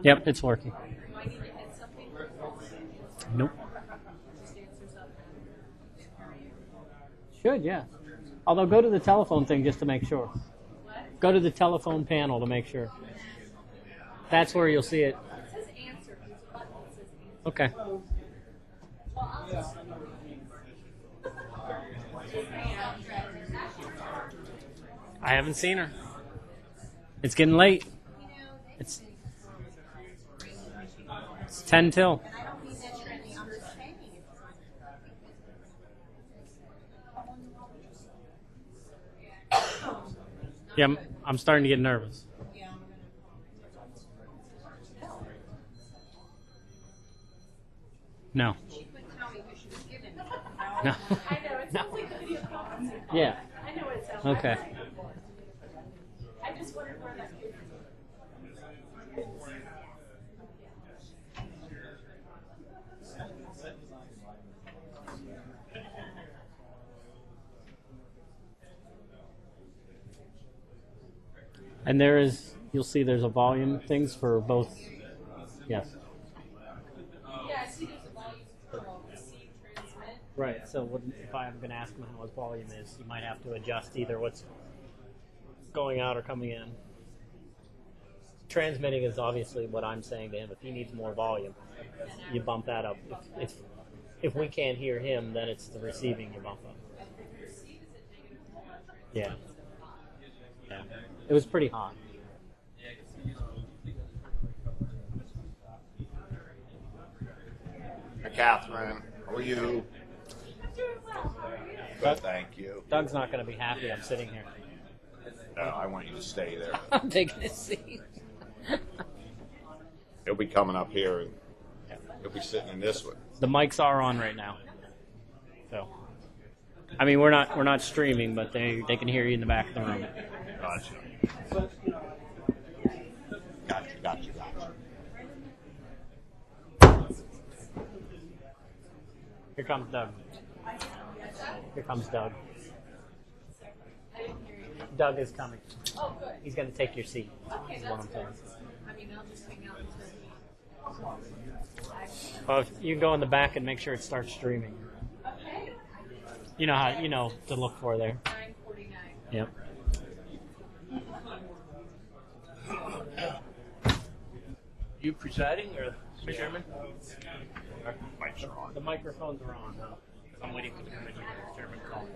Yep, it's working. Nope. Should, yeah. Although go to the telephone thing just to make sure. Go to the telephone panel to make sure. That's where you'll see it. Okay. I haven't seen her. It's getting late. It's 10 till. Yeah, I'm starting to get nervous. No. No. No. Yeah. Okay. And there is, you'll see there's a volume things for both. Yes. Right. So if I'm going to ask him how his volume is, you might have to adjust either what's going out or coming in. Transmitting is obviously what I'm saying to him. If he needs more volume, you bump that up. If we can't hear him, then it's the receiving you bump up. Yeah. Yeah. It was pretty hot. Hey, Catherine, how are you? Good, thank you. Doug's not going to be happy I'm sitting here. No, I want you to stay there. I'm taking a seat. He'll be coming up here, and he'll be sitting in this one. The mics are on right now. So, I mean, we're not streaming, but they can hear you in the back of the room. Gotcha. Gotcha. Here comes Doug. Here comes Doug. Doug is coming. Oh, good. He's going to take your seat. Okay, Is what I'm that's saying. good. I mean, I'll just hang out until. Well, if you can go in the back and make sure it starts streaming. Okay. You know to look for there. 9:49. Yep. You presiding or chairman? Mics are on. The microphones are on. I'm waiting for the commission chairman call.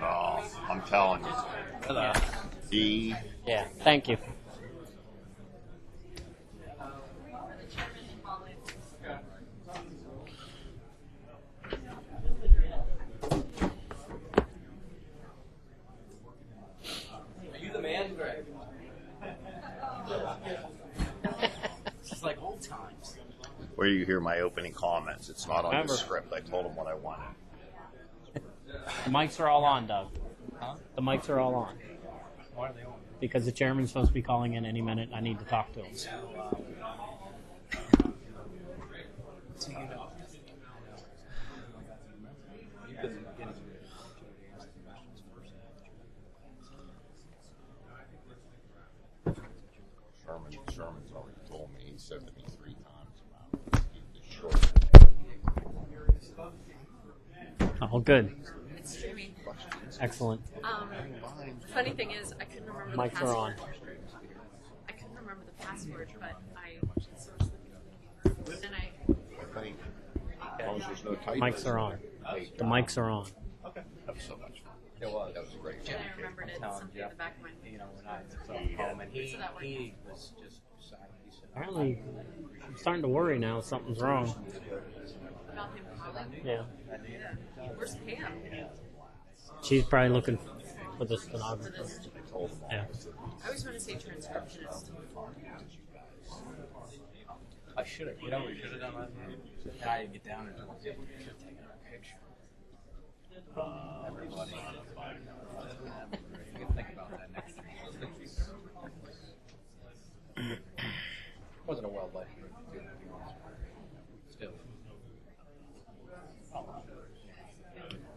Oh, I'm telling you. Hello. He Yeah. Thank you. Are you the man, Greg? It's just like old times. Where do you hear my opening comments? It's not on the Remember. script. I told him what I wanted. The mics are all on, Doug. Huh? The mics are all on. Why are they on? Because the chairman's supposed to be calling in any minute. I need to talk to him. So you know. You've been getting Sherman's already told me. He said to me 3 times about keep this short. Oh, good. It's streaming. Excellent. Funny thing is, I couldn't remember the Mics password. are on. I couldn't remember the password, but I was looking and I. I think as long as there's no typos. Mics are on. The mics are on. Okay. That was so much fun. It was. That was a great And fun. I remembered it something in the back of my You know, when I saw him, and he was just silent. He said, Apparently, I'm starting to worry now. Something's wrong. about him calling. Yeah. Where's Pam? She's probably looking for the stenographer. Yeah. I always want to say transcriptionist. I should have. You know, we should have done that. I get down and should have taken a picture. Everybody. You can think about that next time. Wasn't a wildlife. Still.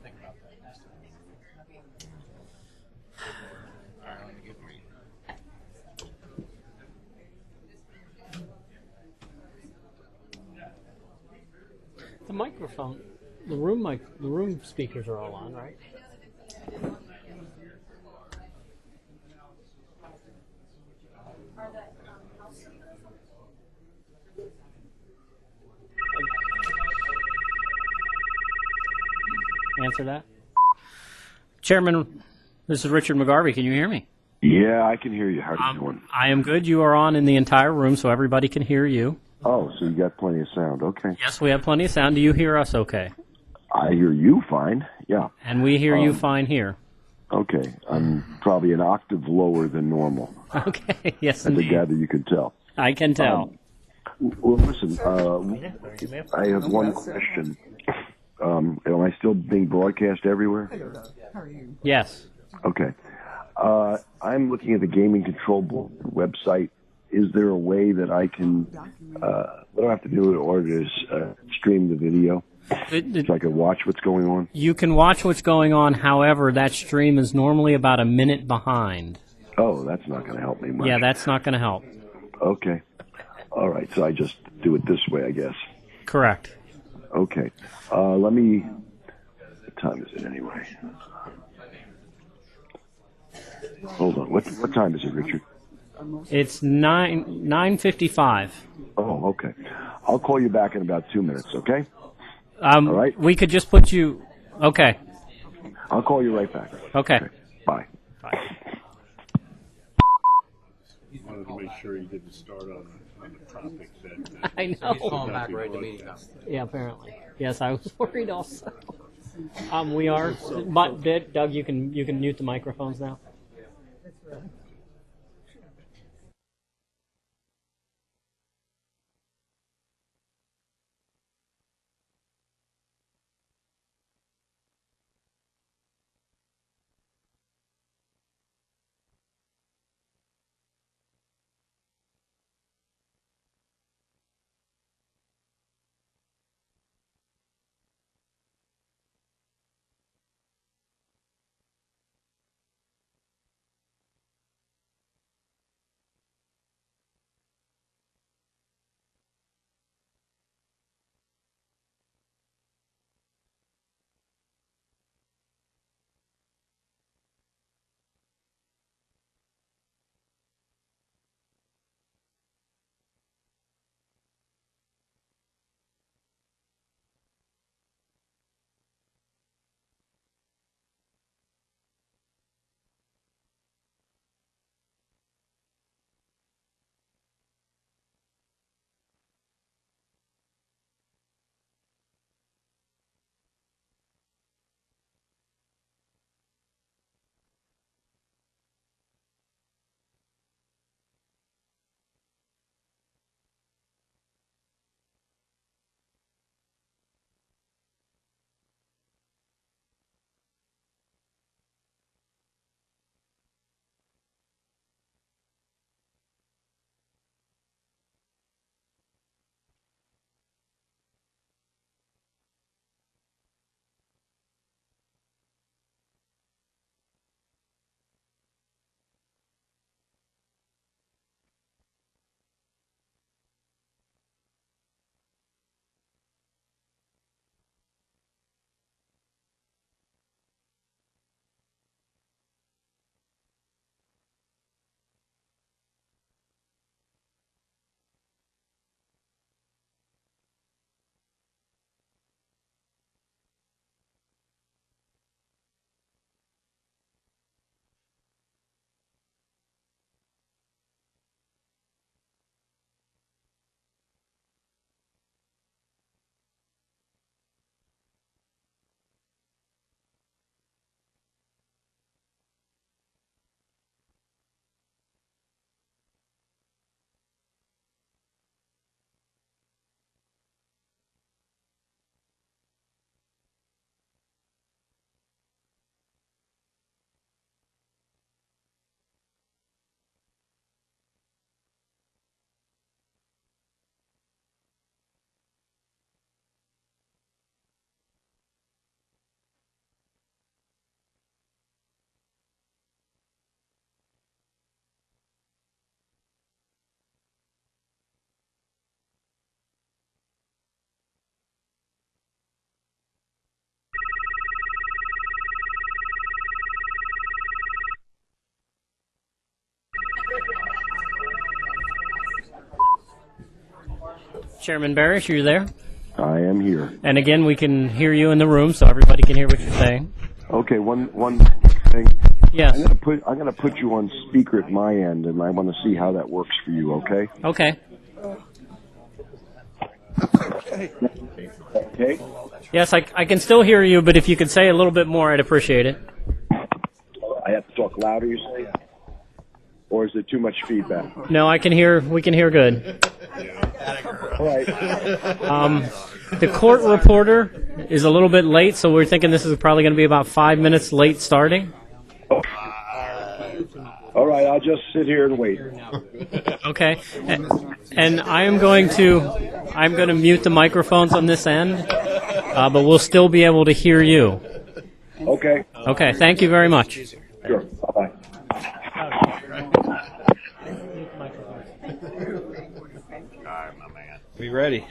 Think about that next time. All right, let me get me. microphone. The room speakers are all on, right? Answer that. Chairman, this is Richard McGarvey. Can you hear me? Yeah, I can hear you. How are you doing? I am good. You are on in the entire room, so everybody can hear you. Oh, so you got plenty of sound. Okay. Yes, we have plenty of sound. Do you hear us okay? I hear you fine. Yeah. And we hear you fine here. Okay. I'm probably an octave lower than normal. Okay. Yes, As I indeed. gather you can tell. I can tell. Well, listen, I have one question. Am I still being broadcast everywhere? Yes. Okay. I'm looking at the Gaming Control Board website. Is there a way that I can, what do I have to do in order to stream the video? So I can watch what's going on? You can watch what's going on. However, that stream is normally about a minute behind. Oh, that's not going to help me much. Yeah, that's not going to help. Okay. All right, so I just do it this way, I guess. Correct. Okay. Let me... What time is it anyway? Hold on. What time is it, Richard? It's 9:55. Oh, okay. I'll call you back in about 2 minutes, okay? All right. We could just put you... Okay. I'll call you right back. Okay. Bye. Bye. Wanted to make sure you didn't start on the topic that. I He's know. falling back right to meeting us. Yeah, apparently. Yes, I was worried also. We are... But, Doug, you can mute the microphones now. Chairman Barish, are you there? I am here. And again, we can hear you in the room, so everybody can hear what you're saying. Okay, one thing. Yes. I'm gonna put you on speaker at my end, and I want to see how that works for you. Okay. Okay. Okay. Yes, I can still hear you, but if you could say a little bit more, I'd appreciate it. I have to talk louder, you say? Or is it too much feedback? No, we can hear good. All right. The court reporter is a little bit late, so we're thinking this is probably going to be about 5 minutes late starting. All right, I'll just sit here and wait. Okay. And I'm going to mute the microphones on this end, but we'll still be able to hear you. Okay. Okay, thank you very much. Sure. Bye-bye. All right, my man. We ready?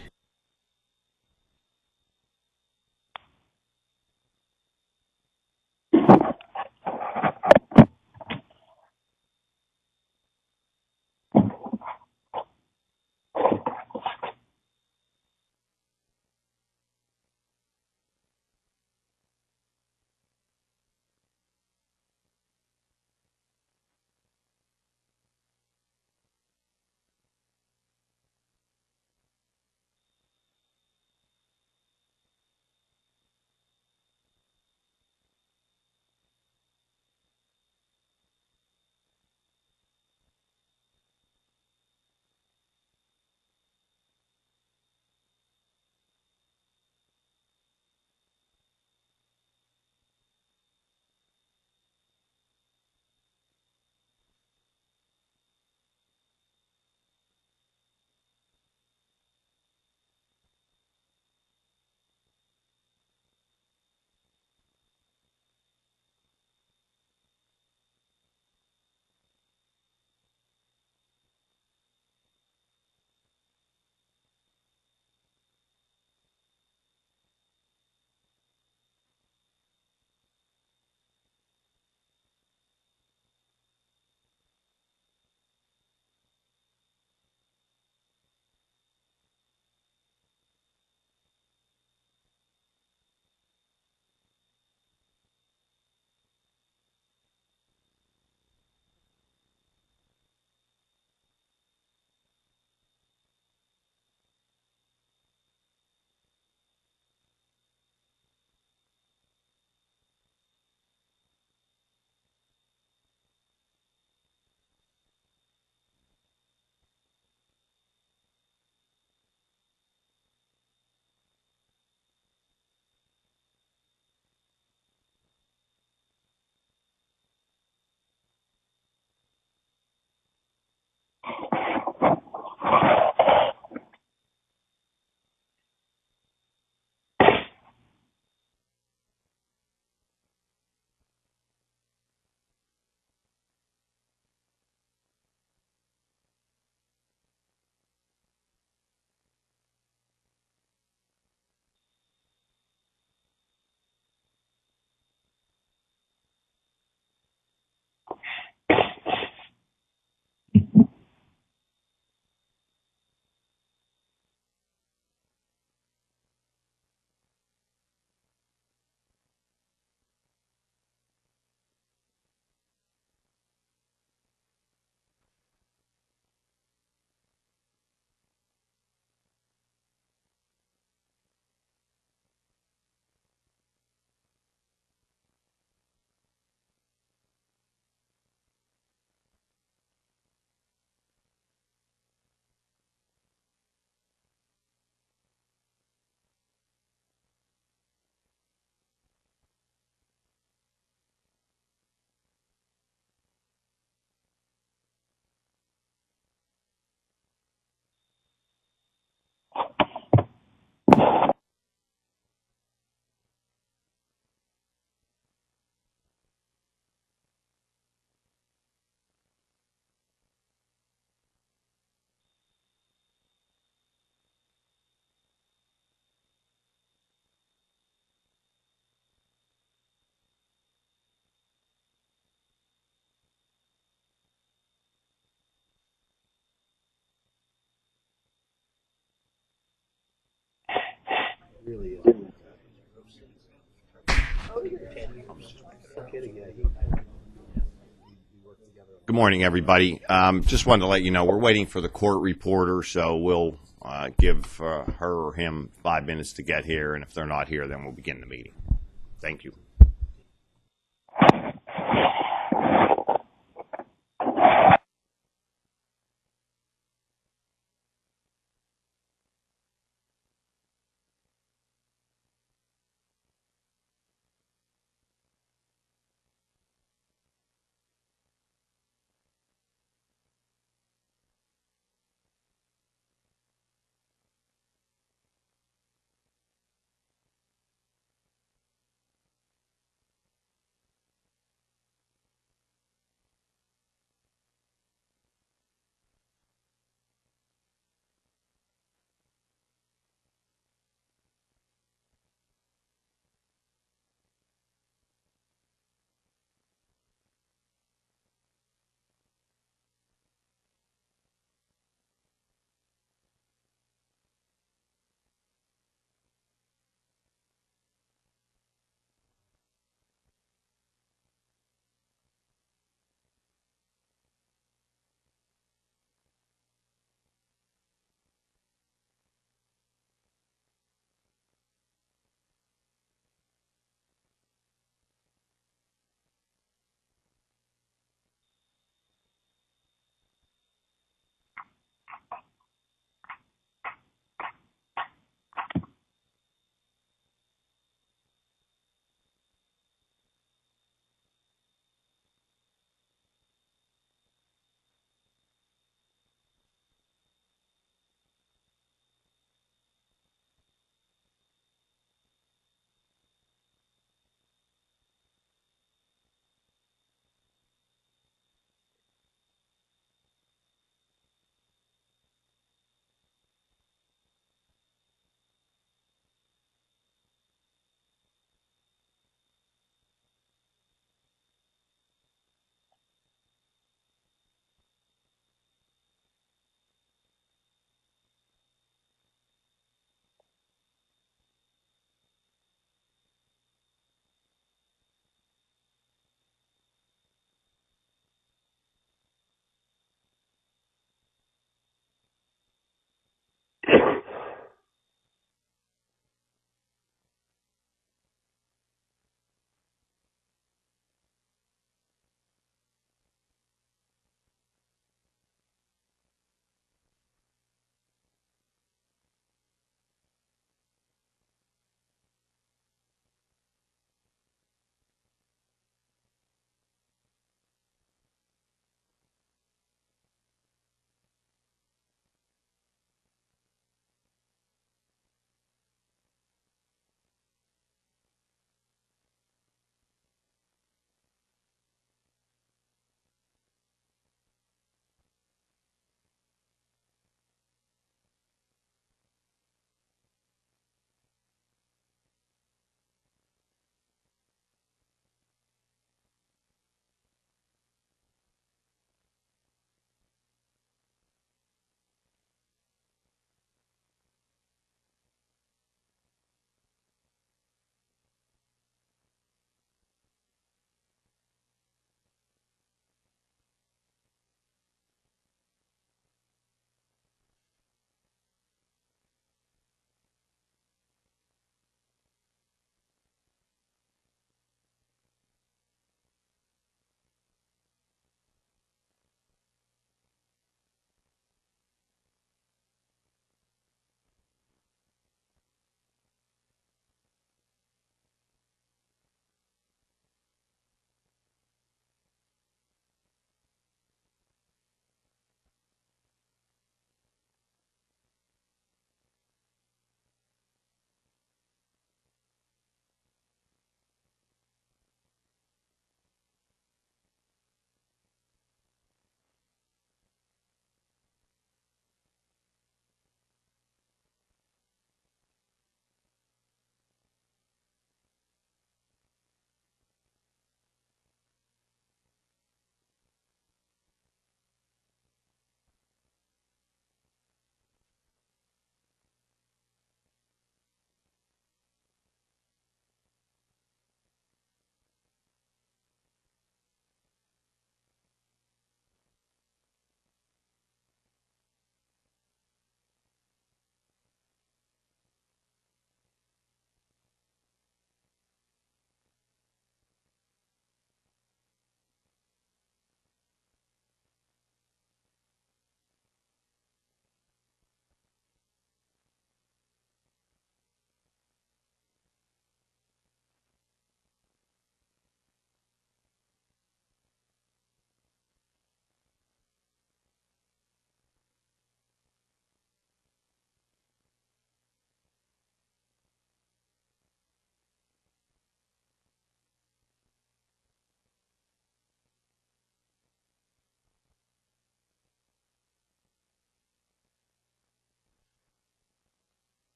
Good morning, everybody. Just wanted to let you know we're waiting for the court reporter, so we'll give her or him 5 minutes to get here, and if they're not here, then we'll begin the meeting. Thank you.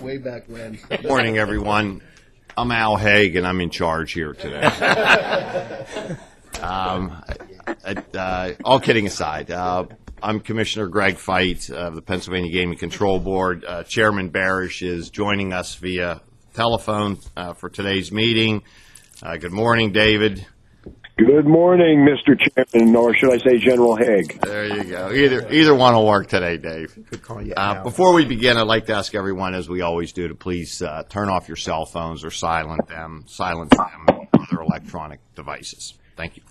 way back when. Good morning, everyone. I'm Al Haig, and I'm in charge here today. All kidding aside, I'm Commissioner Greg Feit of the Pennsylvania Gaming Control Board. Chairman Barish is joining us via telephone for today's meeting. Good morning, David. Good morning, Mr. Chairman, or should I say General Haig? There you go. Either one will work today, Dave. Before we begin, I'd like to ask everyone, as we always do, to please turn off your cell phones or silence them, and other electronic devices. Thank you.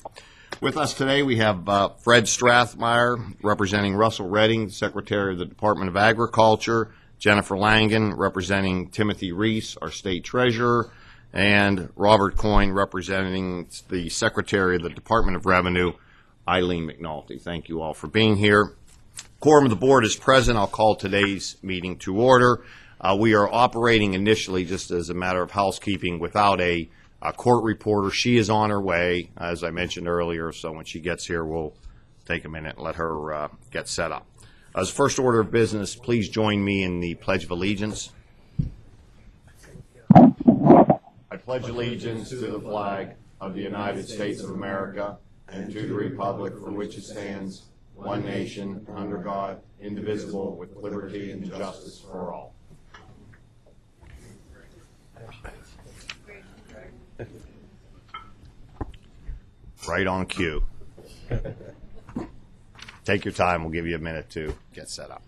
With us today, we have Fred Strathmeyer, representing Russell Redding, Secretary of the Department of Agriculture, Jennifer Langen, representing Timothy Reese, our State Treasurer, and Robert Coyne, representing the Secretary of the Department of Revenue, Eileen McNulty. Thank you all for being here. Quorum of the board is present. I'll call today's meeting to order. We are operating initially, just as a matter of housekeeping, without a court reporter. She is on her way, as I mentioned earlier, so when she gets here, we'll take a minute and let her get set up. As first order of business, please join me in the Pledge of Allegiance. I pledge allegiance to the flag of the United States of America and to the republic for which it stands, one nation, under God, indivisible, with liberty and justice for all. Right on cue. Take your time. We'll give you a minute to get set up.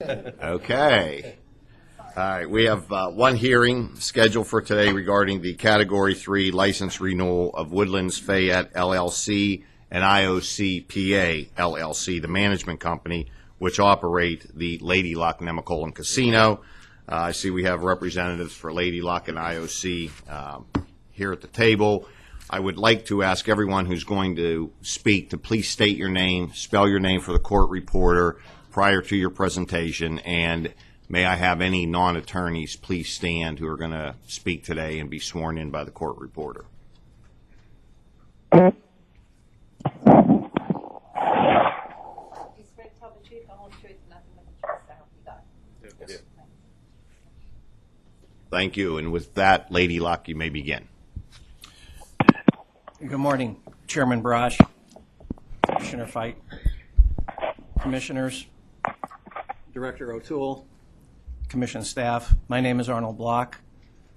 Okay. All right. We have one hearing scheduled for today regarding the Category 3 license renewal of Woodlands Fayette LLC and IOC PA LLC, the management company which operate the Lady Luck Nemacolin Casino. I see we have representatives for Lady Luck and IOC here at the table. I would like to ask everyone who's going to speak to please state your name, spell your name for the court reporter prior to your presentation, and may I have any non-attorneys please stand who are going to speak today and be sworn in by the court reporter. Thank you, and with that, Lady Luck, you may begin. Good morning, Chairman Brosh, Commissioner Feit, Commissioners, Director O'Toole, Commission staff. My name is Arnold Block.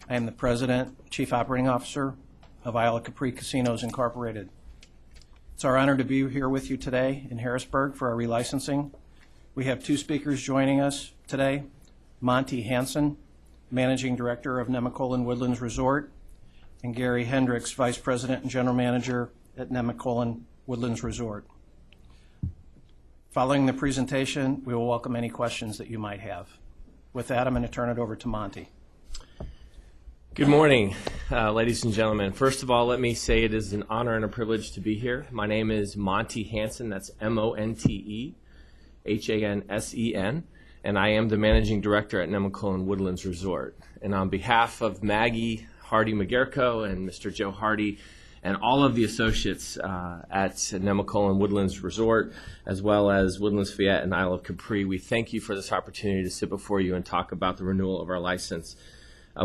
I am the President, Chief Operating Officer of Isle of Capri Casinos Incorporated. It's our honor to be here with you today in Harrisburg for our relicensing. We have two speakers joining us today, Monty Hansen, Managing Director of Nemacolin Woodlands Resort, and Gary Hendricks, Vice President and General Manager at Nemacolin Woodlands Resort. Following the presentation, we will welcome any questions that you might have. With that, I'm going to turn it over to Monty. Good morning, ladies and gentlemen. First of all, let me say it is an honor and a privilege to be here. My name is Monte Hansen. That's MonteHansen, and I am the managing director at Nemacolin Woodlands Resort. And on behalf of Maggie Hardy McGarrico and Mr. Joe Hardy and all of the associates at Nemacolin Woodlands Resort, as well as Woodlands Fayette and Isle of Capri, we thank you for this opportunity to sit before you and talk about the renewal of our license.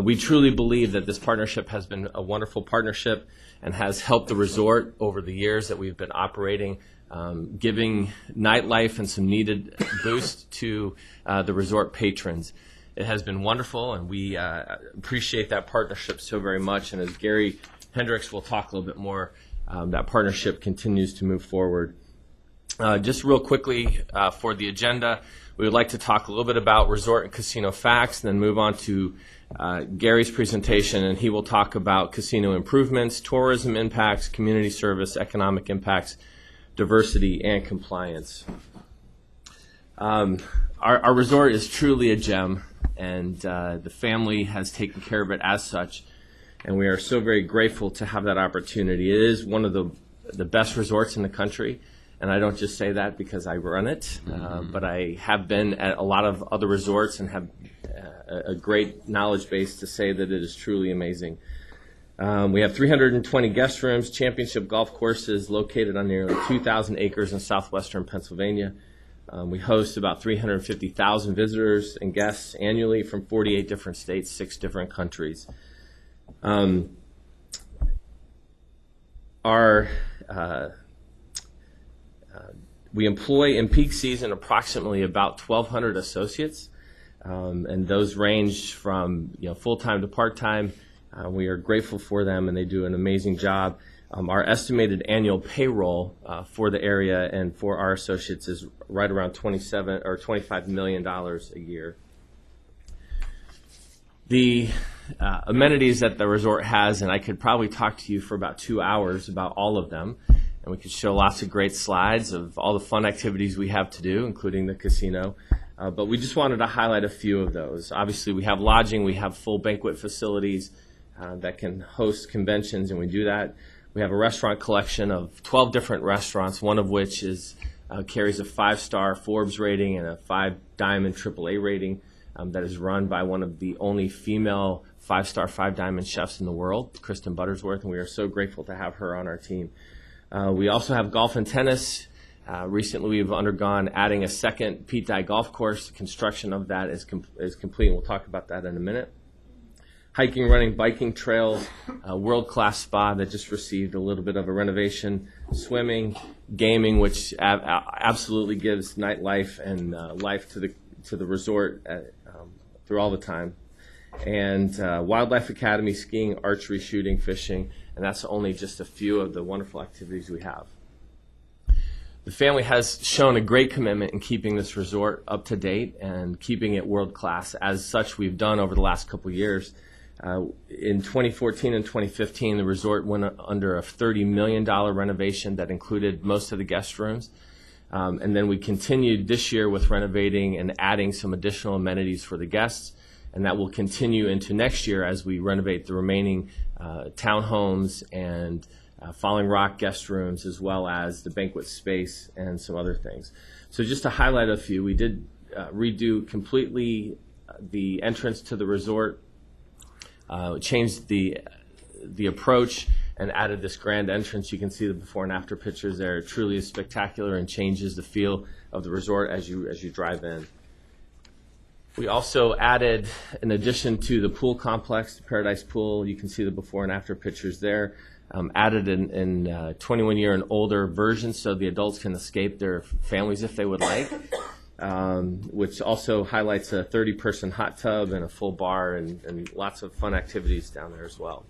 We truly believe that this partnership has been a wonderful partnership and has helped the resort over the years that we've been operating, giving nightlife and some needed boost to the resort patrons. It has been wonderful, and we appreciate that partnership so very much. And as Gary Hendricks will talk a little bit more, that partnership continues to move forward. Just real quickly for the agenda, we would like to talk a little bit about resort and casino facts, and then move on to Gary's presentation, and he will talk about casino improvements, tourism impacts, community service, economic impacts, diversity, and compliance. Our resort is truly a gem, and the family has taken care of it as such, and we are so very grateful to have that opportunity. It is one of the best resorts in the country, and I don't just say that because I run it, but I have been at a lot of other resorts and have a great knowledge base to say that it is truly amazing. We have 320 guest rooms, championship golf courses located on nearly 2,000 acres in southwestern Pennsylvania. We host about 350,000 visitors and guests annually from 48 different states, 6 different countries. We employ in peak season approximately about 1,200 associates. And those range from full-time to part-time. We are grateful for them, and they do an amazing job. Our estimated annual payroll for the area and for our associates is right around $25 million a year. The amenities that the resort has, and I could probably talk to you for about 2 hours about all of them, and we could show lots of great slides of all the fun activities we have to do, including the casino. But we just wanted to highlight a few of those. Obviously, we have lodging, we have full banquet facilities that can host conventions, and we do that. We have a restaurant collection of 12 different restaurants, one of which carries a 5-star Forbes rating and a 5-diamond AAA rating that is run by one of the only female 5-star 5-diamond chefs in the world, Kristen Buttersworth, and we are so grateful to have her on our team. We also have golf and tennis. Recently, we've undergone adding a second Pete Dye golf course. The construction of that is complete, and we'll talk about that in a minute. Hiking, running, biking trails, a world-class spa that just received a little bit of a renovation, swimming, gaming, which absolutely gives nightlife and life to the resort through all the time, and Wildlife Academy, skiing, archery, shooting, fishing, and that's only just a few of the wonderful activities we have. The family has shown a great commitment in keeping this resort up to date and keeping it world class. As such, we've done over the last couple of years. In 2014 and 2015, the resort went under a $30 million renovation that included most of the guest rooms. And then we continued this year with renovating and adding some additional amenities for the guests. And that will continue into next year as we renovate the remaining townhomes and Falling Rock guest rooms, as well as the banquet space and some other things. So just to highlight a few, we did redo completely the entrance to the resort, changed the approach, and added this grand entrance. You can see the before and after pictures there. It truly is spectacular and changes the feel of the resort as you drive in. We also added, in addition to the pool complex, the Paradise Pool, you can see the before and after pictures there, added in 21-year and older versions so the adults can escape their families if they would like, which also highlights a 30-person hot tub and a full bar and lots of fun activities down there as well.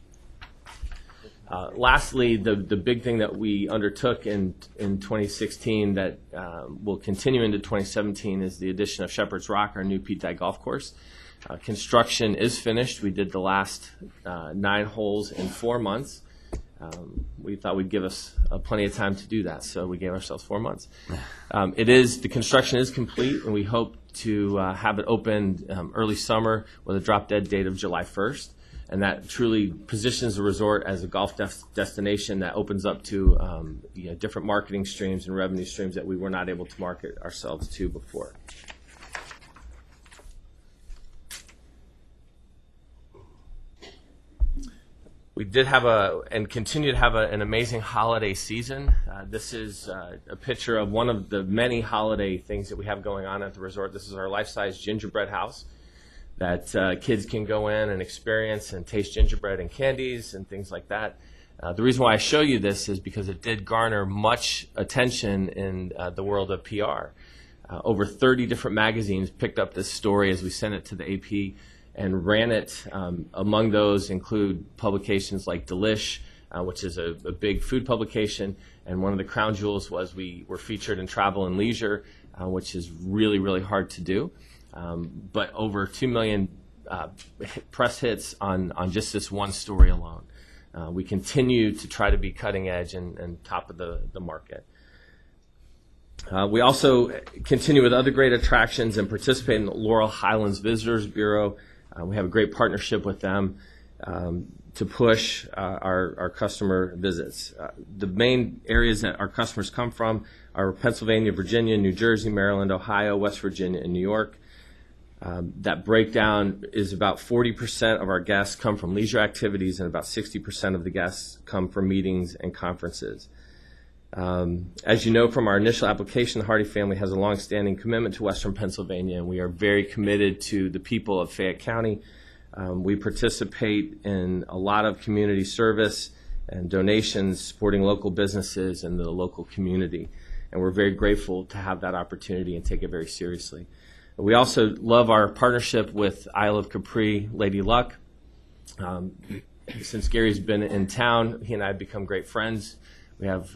Lastly, the big thing that we undertook in 2016 that will continue into 2017 is the addition of Shepherd's Rock, our new Pete Dye golf course. Construction is finished. We did the last 9 holes in 4 months. We thought we'd give us plenty of time to do that, so we gave ourselves 4 months. The construction is complete, and we hope to have it opened early summer with a drop-dead date of July 1st. and that truly positions the resort as a golf destination that opens up to different marketing streams and revenue streams that we were not able to market ourselves to before. We did have and continue to have an amazing holiday season. This is a picture of one of the many holiday things that we have going on at the resort. This is our life-size gingerbread house that kids can go in and experience and taste gingerbread and candies and things like that. The reason why I show you this is because it did garner much attention in the world of PR. Over 30 different magazines picked up this story as we sent it to the AP and ran it. Among those include publications like Delish, which is a big food publication, and one of the crown jewels was we were featured in Travel and Leisure, which is really, really hard to do. But over 2 million press hits on just this one story alone. We continue to try to be cutting edge and top of the market. We also continue with other great attractions and participate in the Laurel Highlands Visitors Bureau. We have a great partnership with them to push our customer visits. The main areas that our customers come from are Pennsylvania, Virginia, New Jersey, Maryland, Ohio, West Virginia, and New York. That breakdown is about 40% of our guests come from leisure activities and about 60% of the guests come from meetings and conferences. As you know from our initial application, the Hardy family has a long-standing commitment to Western Pennsylvania, and we are very committed to the people of Fayette County. We participate in a lot of community service and donations supporting local businesses and the local community, and we're very grateful to have that opportunity and take it very seriously. We also love our partnership with Isle of Capri, Lady Luck. Since Gary's been in town, he and I have become great friends. We have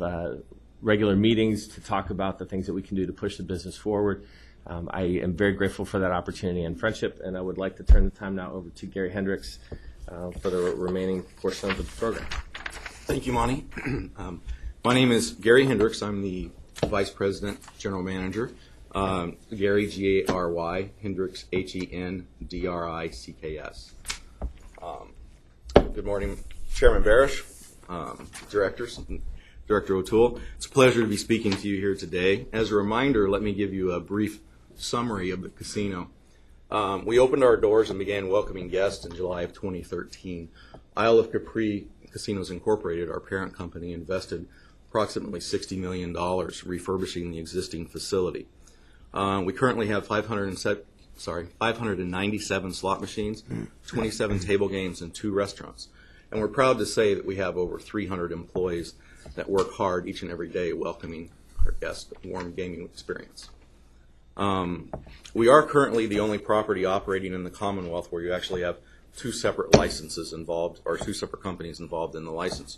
regular meetings to talk about the things that we can do to push the business forward. I am very grateful for that opportunity and friendship, and I would like to turn the time now over to Gary Hendricks for the remaining portion of the program. Thank you, Monty. My name is Gary Hendricks. I'm the Vice President, General Manager. Gary, G-A-R-Y, Hendricks, H-E-N-D-R-I-C-K-S. Good morning, Chairman Barish, directors, and Director O'Toole. It's a pleasure to be speaking to you here today. As a reminder, let me give you a brief summary of the casino. We opened our doors and began welcoming guests in July of 2013. Isle of Capri Casinos Incorporated, our parent company, invested approximately $60 million refurbishing the existing facility. We currently have 597 slot machines, 27 table games, and 2 restaurants. And we're proud to say that we have over 300 employees that work hard each and every day welcoming our guests a warm gaming experience. We are currently the only property operating in the Commonwealth where you actually have 2 separate licenses involved, or 2 separate companies involved in the license.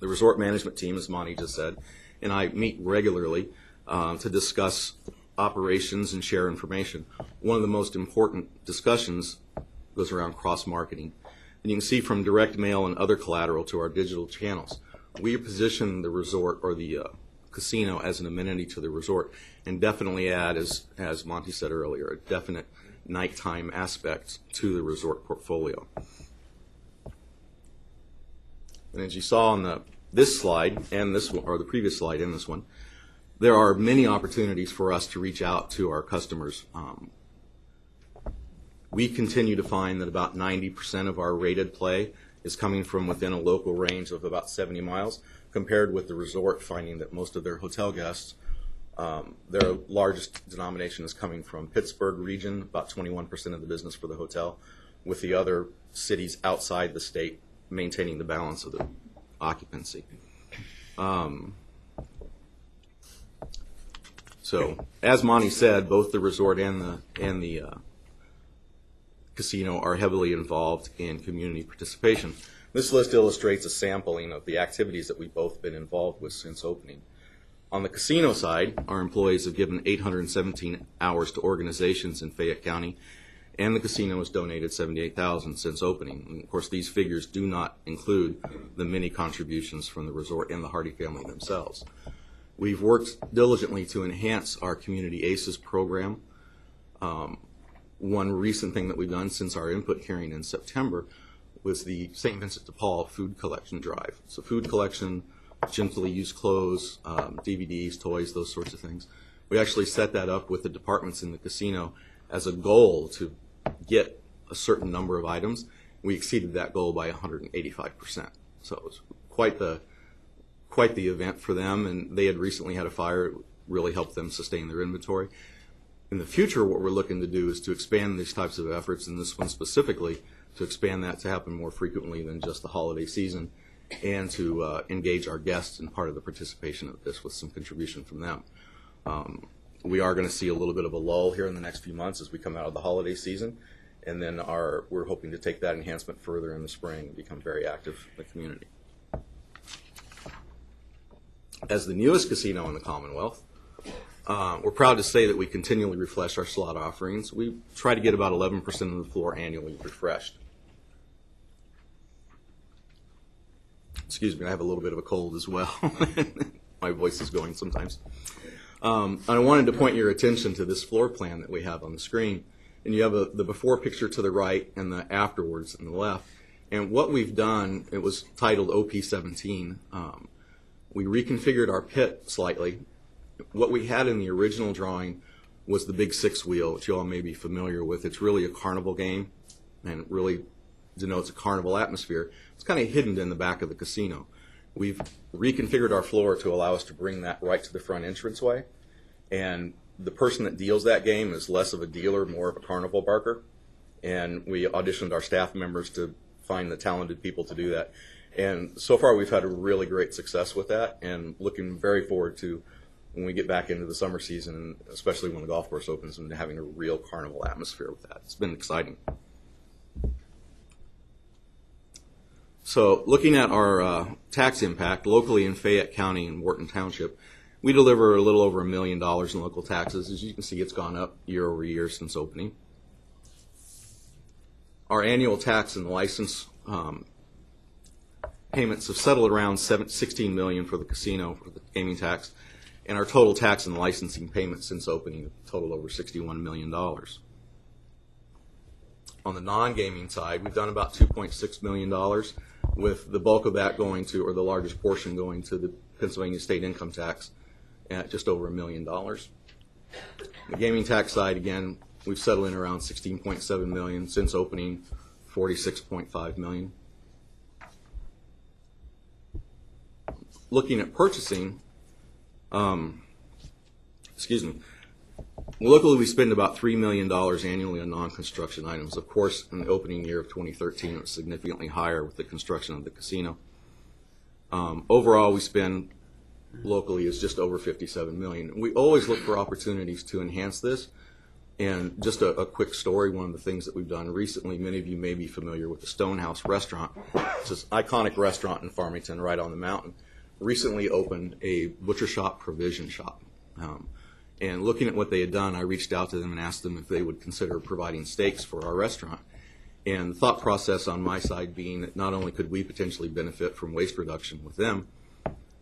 The resort management team, as Monty just said, and I meet regularly to discuss operations and share information. One of the most important discussions goes around cross-marketing. And you can see from direct mail and other collateral to our digital channels, we position the resort or the casino as an amenity to the resort and definitely add, as Monty said earlier, a definite nighttime aspect to the resort portfolio. And as you saw on this slide and this one, or the previous slide and this one, there are many opportunities for us to reach out to our customers. We continue to find that about 90% of our rated play is coming from within a local range of about 70 miles, compared with the resort finding that most of their hotel guests, their largest denomination is coming from Pittsburgh region, about 21% of the business for the hotel, with the other cities outside the state maintaining the balance of the occupancy. So, as Monty said, both the resort and the casino are heavily involved in community participation. This list illustrates a sampling of the activities that we've both been involved with since opening. On the casino side, our employees have given 817 hours to organizations in Fayette County, and the casino has donated $78,000 since opening. And of course, these figures do not include the many contributions from the resort and the Hardy family themselves. We've worked diligently to enhance our Community ACES program. One recent thing that we've done since our input hearing in September was the St. Vincent de Paul food collection drive. So food collection, gently used clothes, DVDs, toys, those sorts of things. We actually set that up with the departments in the casino as a goal to get a certain number of items. We exceeded that goal by 185%. So it was quite the event for them, and they had recently had a fire. It really helped them sustain their inventory. In the future, what we're looking to do is to expand these types of efforts, and this one specifically, to expand that to happen more frequently than just the holiday season, and to engage our guests in part of the participation of this with some contribution from them. We are going to see a little bit of a lull here in the next few months as we come out of the holiday season, and then we're hoping to take that enhancement further in the spring and become very active in the community. As the newest casino in the Commonwealth, we're proud to say that we continually refresh our slot offerings. We try to get about 11% of the floor annually refreshed. Excuse me, I have a little bit of a cold as well. My voice is going sometimes. I wanted to point your attention to this floor plan that we have on the screen. And you have the before picture to the right and the afterwards on the left. And what we've done, it was titled OP17. We reconfigured our pit slightly. What we had in the original drawing was the Big Six wheel, which you all may be familiar with. It's really a carnival game and it really denotes a carnival atmosphere. It's kind of hidden in the back of the casino. We've reconfigured our floor to allow us to bring that right to the front entranceway. And the person that deals that game is less of a dealer, more of a carnival barker. And we auditioned our staff members to find the talented people to do that. And so far we've had a really great success with that, and looking very forward to when we get back into the summer season, and especially when the golf course opens, and having a real carnival atmosphere with that. It's been exciting. So looking at our tax impact locally in Fayette County and Wharton Township, we deliver a little over $1 million in local taxes. As you can see, it's gone up year over year since opening. Our annual tax and license payments have settled around $16 million for the casino for the gaming tax, and our total tax and licensing payments since opening total over $61 million. On the non-gaming side, we've done about $2.6 million, with the bulk of that going to, or the largest portion going to, the Pennsylvania state income tax at just over $1 million. The gaming tax side, again, we've settled in around $16.7 million since opening, $46.5 million. Looking at purchasing, locally we spend about $3 million annually on non-construction items. Of course, in the opening year of 2013, it was significantly higher with the construction of the casino. Overall, we spend locally is just over $57 million. We always look for opportunities to enhance this. And just a quick story, one of the things that we've done recently, many of you may be familiar with the Stonehouse restaurant. It's this iconic restaurant in Farmington right on the mountain. Recently opened a butcher shop, provision shop. And looking at what they had done, I reached out to them and asked them if they would consider providing steaks for our restaurant. And the thought process on my side being that not only could we potentially benefit from waste reduction with them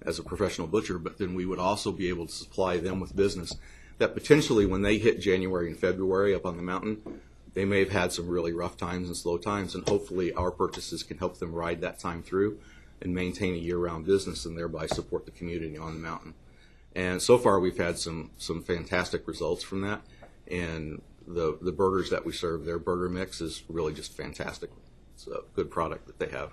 as a professional butcher, but then we would also be able to supply them with business that potentially when they hit January and February up on the mountain, they may have had some really rough times and slow times, and hopefully our purchases can help them ride that time through and maintain a year-round business and thereby support the community on the mountain. And so far we've had some fantastic results from that, and the burgers that we serve, their burger mix is really just fantastic. It's a good product that they have.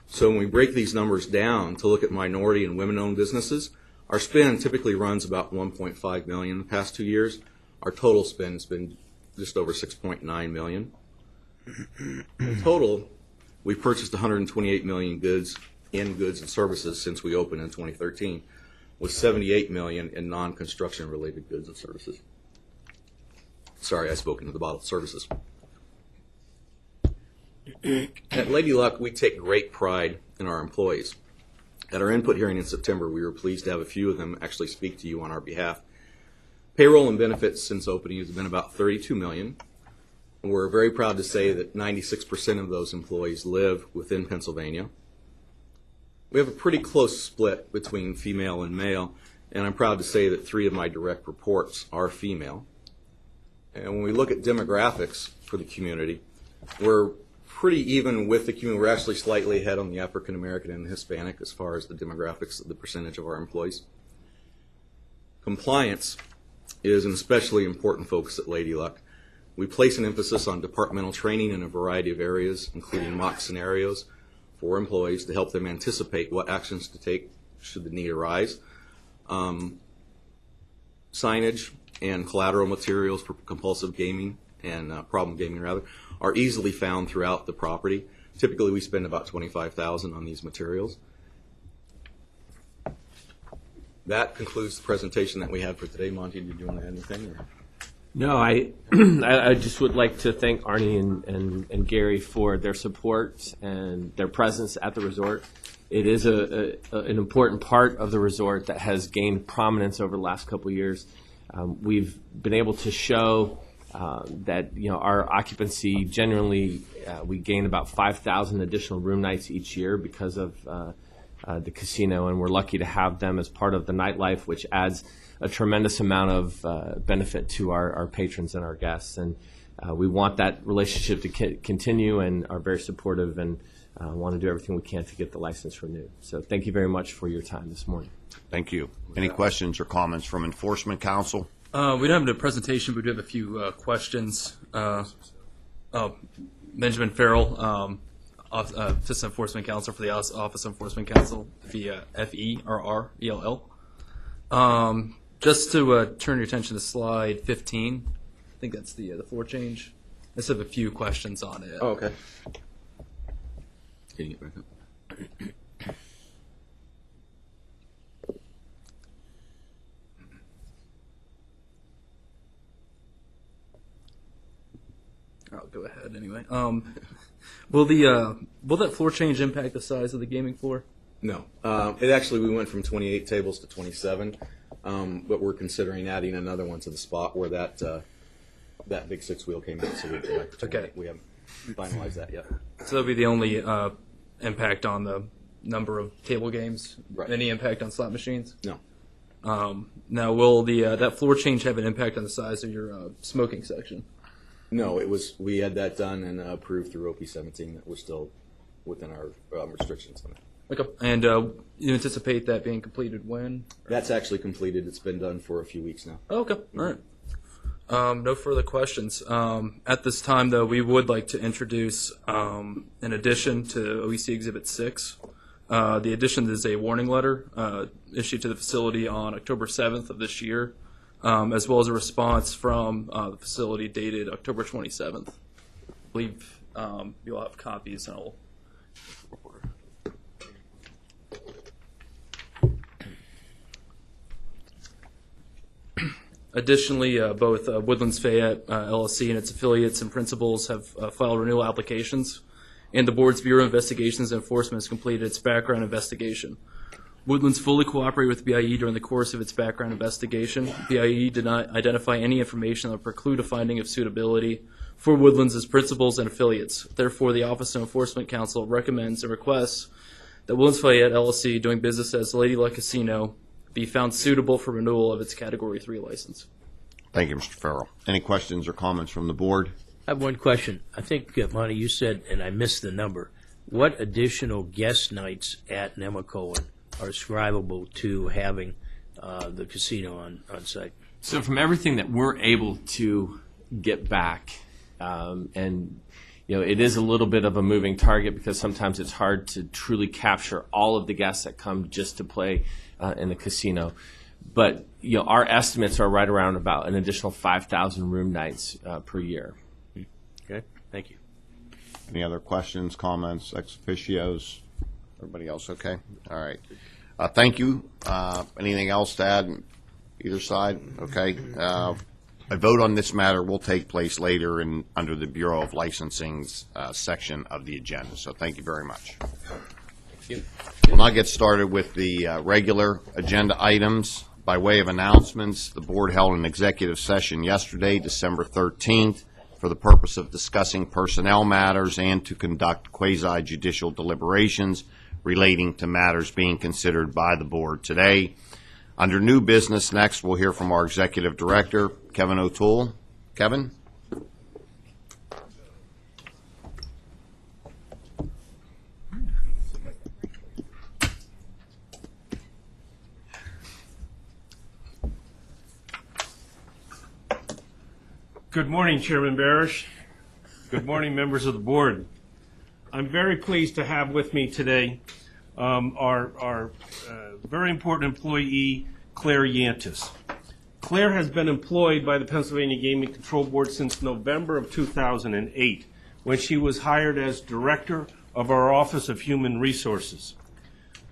So when we break these numbers down to look at minority and women-owned businesses, our spend typically runs about $1.5 million the past 2 years. Our total spend has been just over $6.9 million. In total, we've purchased 128 million goods and services since we opened in 2013, with 78 million in non-construction related goods and services. Sorry, I spoke into the bottle. Services. At Lady Luck, we take great pride in our employees. At our input hearing in September, we were pleased to have a few of them actually speak to you on our behalf. Payroll and benefits since opening has been about $32 million. And we're very proud to say that 96% of those employees live within Pennsylvania. We have a pretty close split between female and male, and I'm proud to say that 3 of my direct reports are female. And when we look at demographics for the community, We're pretty even with the community. We're actually slightly ahead on the African American and Hispanic as far as the demographics, the percentage of our employees. Compliance is an especially important focus at Lady Luck. We place an emphasis on departmental training in a variety of areas, including mock scenarios for employees to help them anticipate what actions to take should the need arise. Signage and collateral materials for compulsive gaming and problem gaming, rather, are easily found throughout the property. Typically, we spend about $25,000 on these materials. That concludes the presentation that we have for today. Monty, did you want to add anything? Or? No, I just would like to thank Arnie and Gary for their support and their presence at the resort. It is an important part of the resort that has gained prominence over the last couple of years. We've been able to show that our occupancy generally we gain about 5,000 additional room nights each year because of the casino, and we're lucky to have them as part of the nightlife, which adds a tremendous amount of benefit to our patrons and our guests. And we want that relationship to continue and are very supportive and want to do everything we can to get the license renewed. So thank you very much for your time this morning. Thank you. Any questions or comments from Enforcement Council? We don't have a presentation, but we do have a few questions. Benjamin Farrell, Assistant Enforcement Counsel for the Office of Enforcement Counsel, via FERRELL. Just to turn your attention to slide 15, I think that's the floor change. I just have a few questions on it. Oh, okay. Can you get back up? I'll go ahead anyway. Will that floor change impact the size of the gaming floor? No. It actually, we went from 28 tables to 27, but we're considering adding another one to the spot where that big six-wheel came out, so we go back to 28. Okay. We haven't finalized that yet. So that'll be the only impact on the number of table games? Right. Any impact on slot machines? No. Now, will that floor change have an impact on the size of your smoking section? No, we had that done and approved through OP17. That was still within our restrictions on it. Okay. And you anticipate that being completed when? That's actually completed. It's been done for a few weeks now. Oh, okay. All right. No further questions. At this time, though, we would like to introduce an addition to OEC Exhibit 6. The addition is a warning letter issued to the facility on October 7th of this year, as well as a response from the facility dated October 27th. I believe you'll have copies, and I'll Additionally, both Woodlands Fayette LLC and its affiliates and principals have filed renewal applications, and the Board's Bureau of Investigations and Enforcement has completed its background investigation. Woodlands fully cooperated with BIE during the course of its background investigation. BIE did not identify any information that would preclude a finding of suitability for Woodlands as principals and affiliates. Therefore, the Office of Enforcement Counsel recommends and requests that Woodlands Fayette LLC, doing business as Lady Luck Casino, be found suitable for renewal of its Category 3 license. Thank you, Mr. Farrell. Any questions or comments from the board? I have one question. I think, Monty, you said, and I missed the number, what additional guest nights at Nemacolin are ascribable to having the casino on site? So from everything that we're able to get back, and it is a little bit of a moving target because sometimes it's hard to truly capture all of the guests that come just to play in the casino. But our estimates are right around about an additional 5,000 room nights per year. Okay, thank you. Any other questions, comments, ex officios? Everybody else okay? All right. Thank you. Anything else to add? Either side? Okay. A vote on this matter will take place later under the Bureau of Licensing's section of the agenda. So thank you very much. Thank you. We'll now get started with the regular agenda items. By way of announcements, the board held an executive session yesterday, December 13th, for the purpose of discussing personnel matters and to conduct quasi-judicial deliberations relating to matters being considered by the board today. Under new business, next we'll hear from our executive director, Kevin O'Toole. Kevin? Good morning, Chairman Barish. Good morning, members of the board. I'm very pleased to have with me today our very important employee, Claire Yantis. Claire has been employed by the Pennsylvania Gaming Control Board since November of 2008, when she was hired as Director of our Office of Human Resources.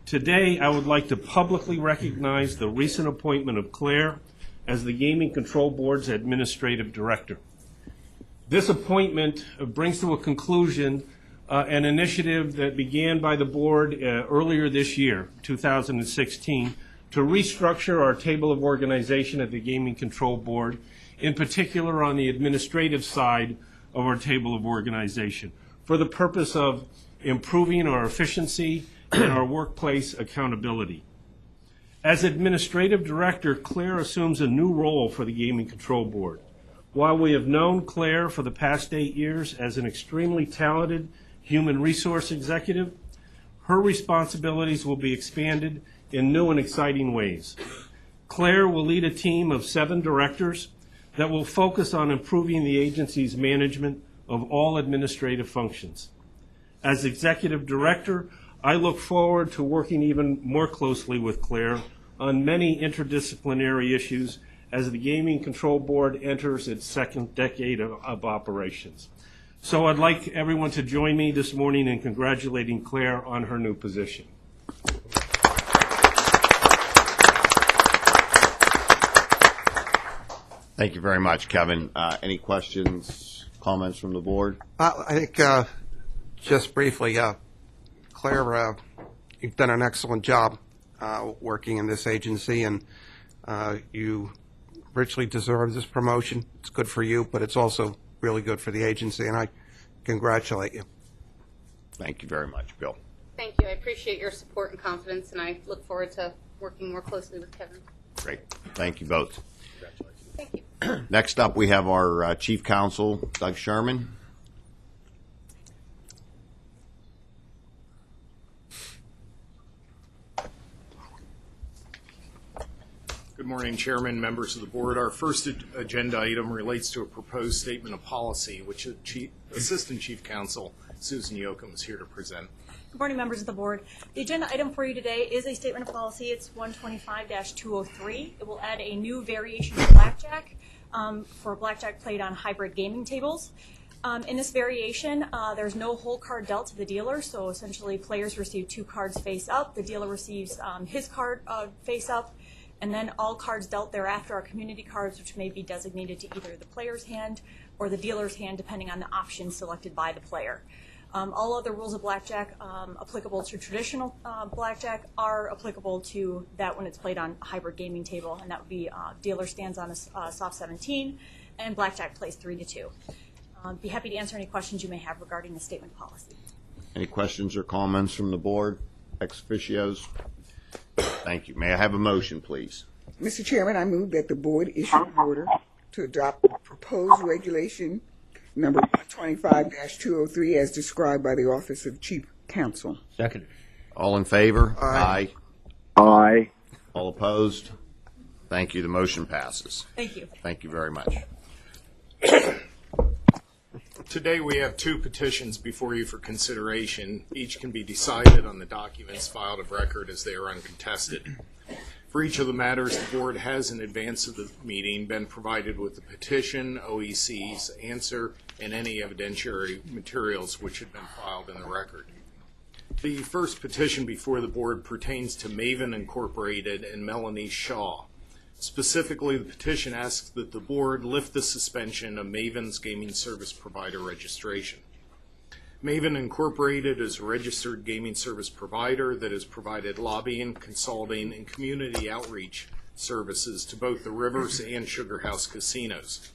Today, I would like to publicly recognize the recent appointment of Claire as the Gaming Control Board's Administrative Director. This appointment brings to a conclusion an initiative that began by the board earlier this year, 2016, to restructure our table of organization at the Gaming Control Board, in particular on the administrative side of our table of organization, for the purpose of improving our efficiency and our workplace accountability. As Administrative Director, Claire assumes a new role for the Gaming Control Board. While we have known Claire for the past 8 years as an extremely talented human resource executive, her responsibilities will be expanded in new and exciting ways. Claire will lead a team of 7 directors that will focus on improving the agency's management of all administrative functions. As Executive Director, I look forward to working even more closely with Claire on many interdisciplinary issues as the Gaming Control Board enters its second decade of operations. So I'd like everyone to join me this morning in congratulating Claire on her new position. Thank you very much, Kevin. Any questions, comments from the board? I think just briefly, Claire, you've done an excellent job working in this agency, and you richly deserve this promotion. It's good for you, but it's also really good for the agency, and I congratulate you. Thank you very much, Bill. Thank you. I appreciate your support and confidence, and I look forward to working more closely with Kevin. Great. Thank you both. Thank you. Next up, we have our Chief Counsel, Doug Sherman. Good morning, Chairman, members of the board. Our first agenda item relates to a proposed statement of policy, which Assistant Chief Counsel Susan Yoakum is here to present. Good morning, members of the board. The agenda item for you today is a statement of policy. It's 125-203. It will add a new variation of blackjack for blackjack played on hybrid gaming tables. In this variation, there's no whole card dealt to the dealer, so essentially players receive 2 cards face up. The dealer receives his card face up, and then all cards dealt thereafter are community cards, which may be designated to either the player's hand or the dealer's hand, depending on the option selected by the player. All other rules of blackjack applicable to traditional blackjack are applicable to that when it's played on a hybrid gaming table, and that would be dealer stands on a soft 17, and blackjack plays 3-2. Be happy to answer any questions you may have regarding the statement policy. Any questions or comments from the board, ex officios? Thank you. May I have a motion, please? Mr. Chairman, I move that the board issue an order to adopt the proposed regulation number 125-203 as described by the Office of Chief Counsel. Second. All in favor? Aye. Aye. All opposed? Thank you. The motion passes. Thank you. Thank you very much. Today we have 2 petitions before you for consideration. Each can be decided on the documents filed of record as they are uncontested. For each of the matters, the board has, in advance of the meeting, been provided with the petition, OEC's answer, and any evidentiary materials which had been filed in the record. The first petition before the board pertains to Maven Incorporated and Melanie Shaw. Specifically, the petition asks that the board lift the suspension of Maven's gaming service provider registration. Maven Incorporated is a registered gaming service provider that has provided lobbying, consulting, and community outreach services to both the Rivers and Sugar House casinos.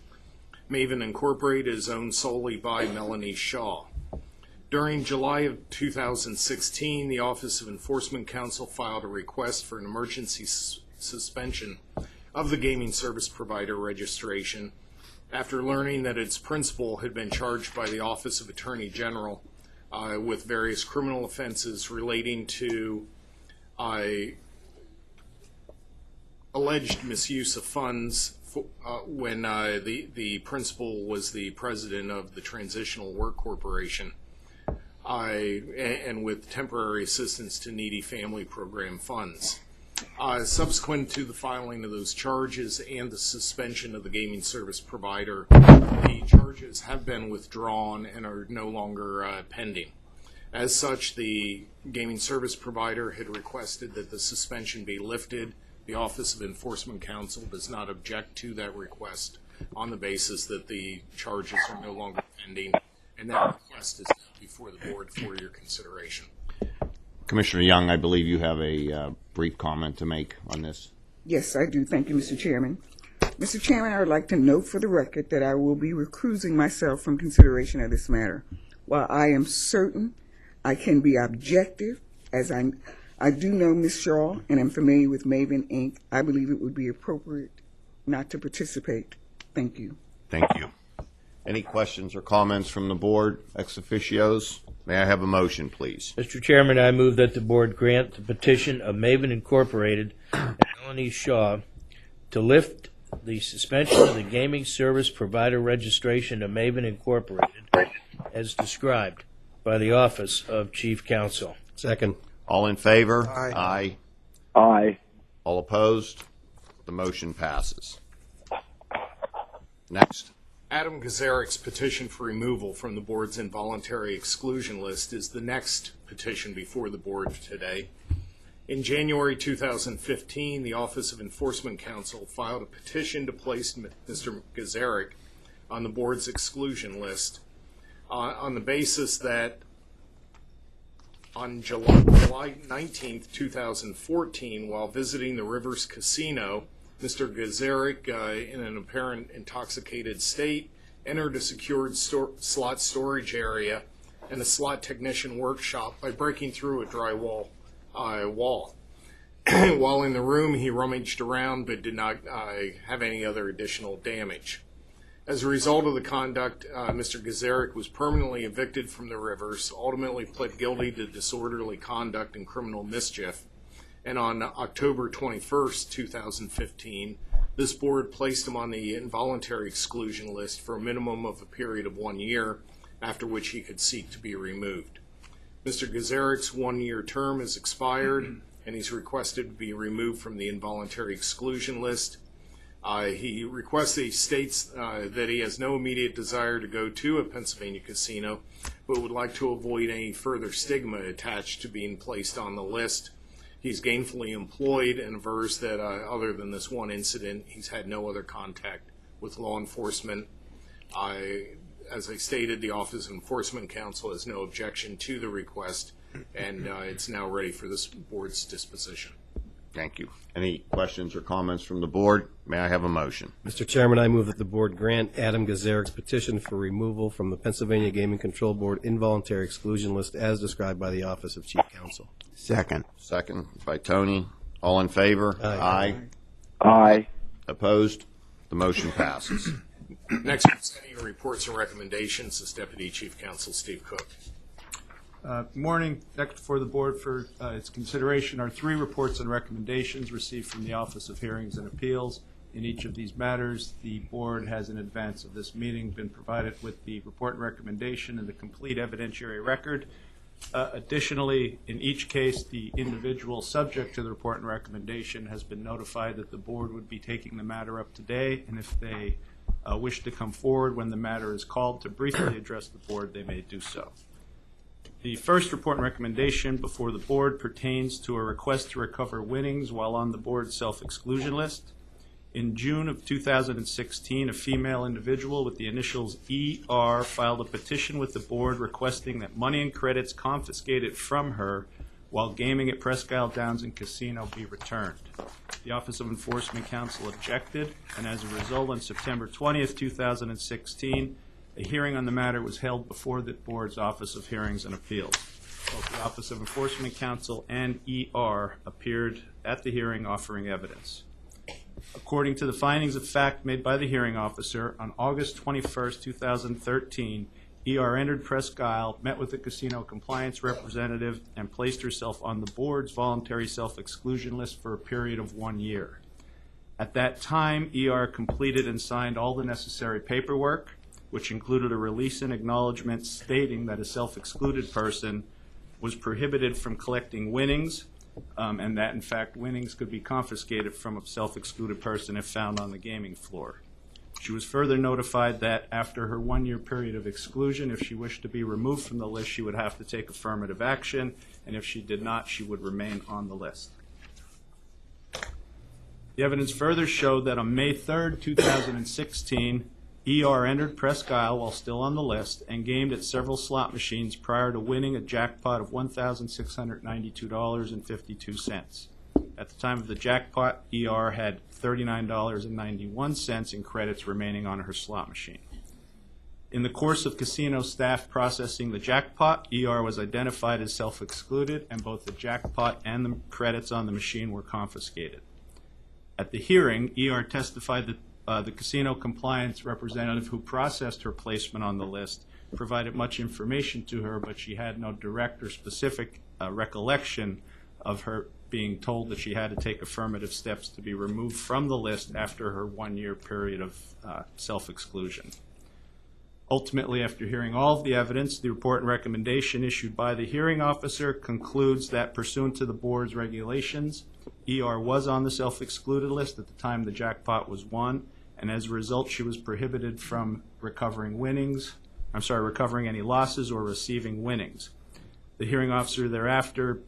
Maven Incorporated is owned solely by Melanie Shaw. During July of 2016, the Office of Enforcement Counsel filed a request for an emergency suspension of the gaming service provider registration after learning that its principal had been charged by the Office of Attorney General with various criminal offenses relating to alleged misuse of funds when the principal was the president of the Transitional Work Corporation, and with temporary assistance to needy family program funds. Subsequent to the filing of those charges and the suspension of the gaming service provider, the charges have been withdrawn and are no longer pending. As such, the gaming service provider had requested that the suspension be lifted. The Office of Enforcement Counsel does not object to that request on the basis that the charges are no longer pending, and that request is before the board for your consideration. Commissioner Young, I believe you have a brief comment to make on this. Yes, I do. Thank you, Mr. Chairman. Mr. Chairman, I would like to note for the record that I will be recusing myself from consideration of this matter. While I am certain I can be objective, as I do know Ms. Shaw and am familiar with Maven Inc., I believe it would be appropriate not to participate. Thank you. Thank you. Any questions or comments from the board, ex officios? May I have a motion, please? Mr. Chairman, I move that the board grant the petition of Maven Incorporated and Melanie Shaw to lift the suspension of the gaming service provider registration of Maven Incorporated as described by the Office of Chief Counsel. Second. All in favor? Aye. Aye. Aye. All opposed? The motion passes. Next. Adam Gazarik's petition for removal from the board's involuntary exclusion list is the next petition before the board today. In January 2015, the Office of Enforcement Counsel filed a petition to place Mr. Gazarik on the board's exclusion list on the basis that on July 19, 2014, while visiting the Rivers Casino, Mr. Gazarik, in an apparent intoxicated state, entered a secured slot storage area and a slot technician workshop by breaking through a drywall wall. While in the room, he rummaged around but did not have any other additional damage. As a result of the conduct, Mr. Gazarik was permanently evicted from the Rivers, ultimately pled guilty to disorderly conduct and criminal mischief, and on October 21st, 2015, this board placed him on the involuntary exclusion list for a minimum of a period of 1 year, after which he could seek to be removed. Mr. Gazarik's 1-year term has expired, and he's requested to be removed from the involuntary exclusion list. He states that he has no immediate desire to go to a Pennsylvania casino, but would like to avoid any further stigma attached to being placed on the list. He's gainfully employed and avers that other than this one incident, he's had no other contact with law enforcement. As I stated, the Office of Enforcement Counsel has no objection to the request, and it's now ready for this board's disposition. Thank you. Any questions or comments from the board? May I have a motion? Mr. Chairman, I move that the board grant Adam Gazarik's petition for removal from the Pennsylvania Gaming Control Board involuntary exclusion list as described by the Office of Chief Counsel. Second. Second by Tony. All in favor? Aye. Aye. Opposed? The motion passes. Next, presenting your reports and recommendations is Deputy Chief Counsel Steve Cook. Morning. Next before the board for its consideration are 3 reports and recommendations received from the Office of Hearings and Appeals. In each of these matters, the board has in advance of this meeting been provided with the report and recommendation and the complete evidentiary record. Additionally, in each case, the individual subject to the report and recommendation has been notified that the board would be taking the matter up today, and if they wish to come forward when the matter is called to briefly address the board, they may do so. The first report and recommendation before the board pertains to a request to recover winnings while on the board's self-exclusion list. In June of 2016, a female individual with the initials ER filed a petition with the board requesting that money and credits confiscated from her while gaming at Presque Isle Downs and Casino be returned. The Office of Enforcement Counsel objected, and as a result, on September 20th, 2016, a hearing on the matter was held before the board's Office of Hearings and Appeals. Both the Office of Enforcement Counsel and ER appeared at the hearing offering evidence. According to the findings of fact made by the hearing officer, on August 21st, 2013, ER entered Presque Isle, met with the casino compliance representative, and placed herself on the board's voluntary self-exclusion list for a period of 1 year. At that time, ER completed and signed all the necessary paperwork, which included a release and acknowledgement stating that a self-excluded person was prohibited from collecting winnings, and that, in fact, winnings could be confiscated from a self-excluded person if found on the gaming floor. She was further notified that after her 1-year period of exclusion, if she wished to be removed from the list, she would have to take affirmative action, and if she did not, she would remain on the list. The evidence further showed that on May 3rd, 2016, ER entered Presque Isle while still on the list and gamed at several slot machines prior to winning a jackpot of $1,692.52. At the time of the jackpot, ER had $39.91 in credits remaining on her slot machine. In the course of casino staff processing the jackpot, ER was identified as self-excluded, and both the jackpot and the credits on the machine were confiscated. At the hearing, ER testified that the casino compliance representative who processed her placement on the list provided much information to her, but she had no direct or specific recollection of her being told that she had to take affirmative steps to be removed from the list after her 1-year period of self-exclusion. Ultimately, after hearing all of the evidence, the report and recommendation issued by the hearing officer concludes that pursuant to the board's regulations, ER was on the self-excluded list at the time the jackpot was won, and as a result, she was prohibited from recovering any losses or receiving winnings. The hearing officer thereafter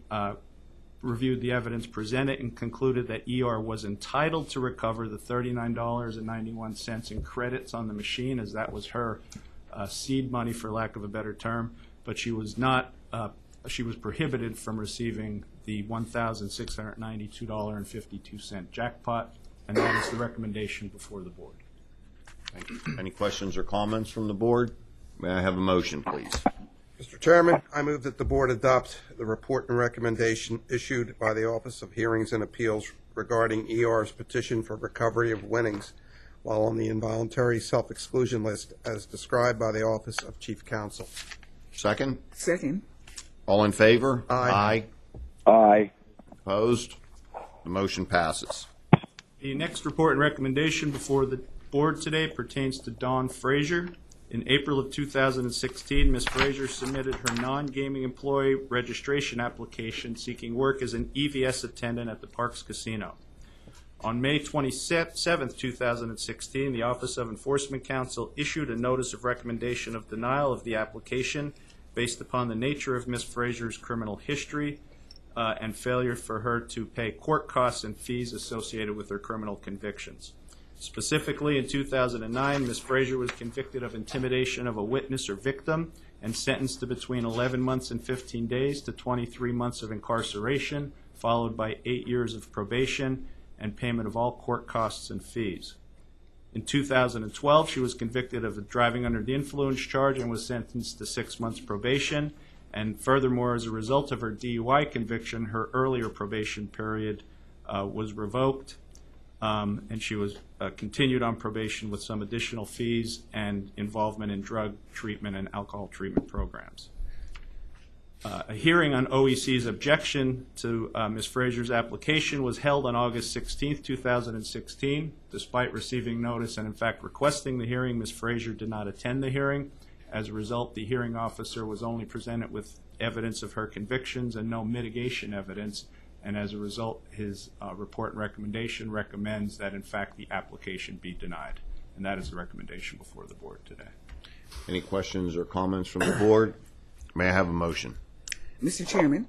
reviewed the evidence presented and concluded that ER was entitled to recover the $39.91 in credits on the machine, as that was her seed money, for lack of a better term, but she was not. She was prohibited from receiving the $1,692.52 jackpot, and that is the recommendation before the board. Thank you. Any questions or comments from the board? May I have a motion, please? Mr. Chairman, I move that the board adopt the report and recommendation issued by the Office of Hearings and Appeals regarding ER's petition for recovery of winnings while on the involuntary self-exclusion list as described by the Office of Chief Counsel. Second? Second. All in favor? Aye. Aye. Opposed? The motion passes. The next report and recommendation before the board today pertains to Dawn Frazier. In April of 2016, Ms. Frazier submitted her non-gaming employee registration application seeking work as an EVS attendant at the Parks Casino. On May 27, 2016, the Office of Enforcement Counsel issued a notice of recommendation of denial of the application based upon the nature of Ms. Frazier's criminal history and failure for her to pay court costs and fees associated with her criminal convictions. Specifically, in 2009, Ms. Frazier was convicted of intimidation of a witness or victim and sentenced to between 11 months and 15 days to 23 months of incarceration, followed by 8 years of probation and payment of all court costs and fees. In 2012, she was convicted of a driving under the influence charge and was sentenced to 6 months probation. And furthermore, as a result of her DUI conviction, her earlier probation period was revoked, and she was continued on probation with some additional fees and involvement in drug treatment and alcohol treatment programs. A hearing on OEC's objection to Ms. Frazier's application was held on August 16, 2016. Despite receiving notice and, in fact, requesting the hearing, Ms. Frazier did not attend the hearing. As a result, the hearing officer was only presented with evidence of her convictions and no mitigation evidence, and as a result, his report and recommendation recommends that, in fact, the application be denied. And that is the recommendation before the board today. Any questions or comments from the board? May I have a motion? Mr. Chairman,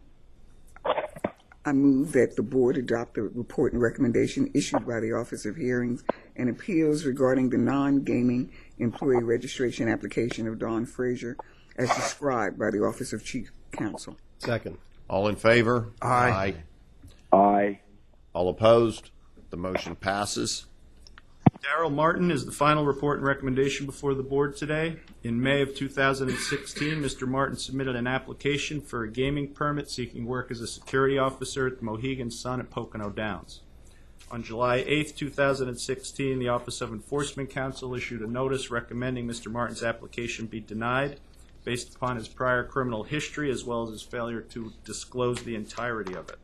I move that the board adopt the report and recommendation issued by the Office of Hearings and Appeals regarding the non-gaming employee registration application of Dawn Frazier as described by the Office of Chief Counsel. Second. All in favor? Aye. Aye. All opposed? The motion passes. Darrell Martin is the final report and recommendation before the board today. In May of 2016, Mr. Martin submitted an application for a gaming permit seeking work as a security officer at the Mohegan Sun at Pocono Downs. On July 8, 2016, the Office of Enforcement Counsel issued a notice recommending Mr. Martin's application be denied based upon his prior criminal history as well as his failure to disclose the entirety of it.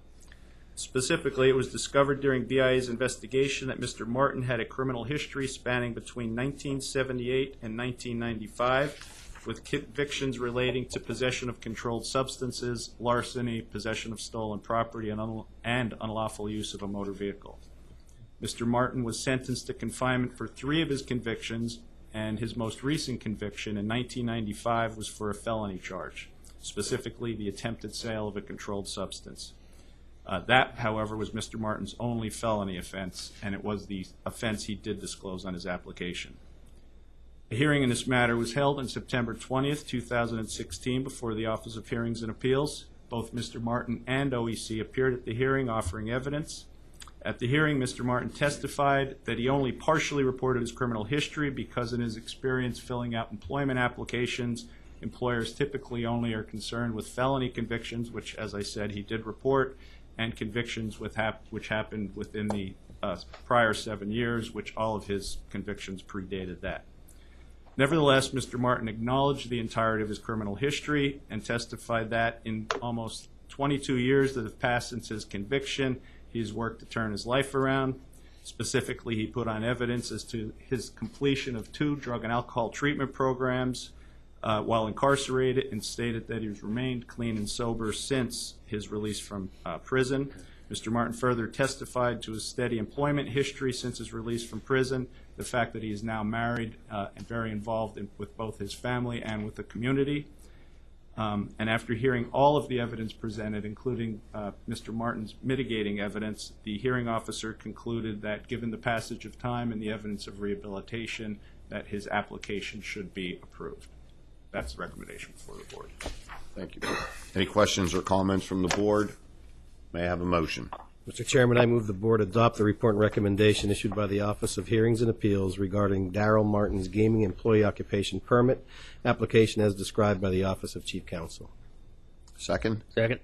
Specifically, it was discovered during BIA's investigation that Mr. Martin had a criminal history spanning between 1978 and 1995, with convictions relating to possession of controlled substances, larceny, possession of stolen property, and unlawful use of a motor vehicle. Mr. Martin was sentenced to confinement for 3 of his convictions, and his most recent conviction in 1995 was for a felony charge, specifically the attempted sale of a controlled substance. That, however, was Mr. Martin's only felony offense, and it was the offense he did disclose on his application. A hearing in this matter was held on September 20th, 2016, before the Office of Hearings and Appeals. Both Mr. Martin and OEC appeared at the hearing offering evidence. At the hearing, Mr. Martin testified that he only partially reported his criminal history because in his experience filling out employment applications, employers typically only are concerned with felony convictions, which, as I said, he did report, and convictions which happened within the prior 7 years, which all of his convictions predated that. Nevertheless, Mr. Martin acknowledged the entirety of his criminal history and testified that in almost 22 years that have passed since his conviction, he's worked to turn his life around. Specifically, he put on evidence as to his completion of 2 drug and alcohol treatment programs while incarcerated, and stated that he's remained clean and sober since his release from prison. Mr. Martin further testified to his steady employment history since his release from prison, the fact that he is now married and very involved with both his family and with the community. And after hearing all of the evidence presented, including Mr. Martin's mitigating evidence, the hearing officer concluded that given the passage of time and the evidence of rehabilitation, that his application should be approved. That's the recommendation for the board. Thank you. Any questions or comments from the board? May I have a motion? Mr. Chairman, I move the board adopt the report and recommendation issued by the Office of Hearings and Appeals regarding Darrell Martin's gaming employee occupation permit application as described by the Office of Chief Counsel. Second? Second.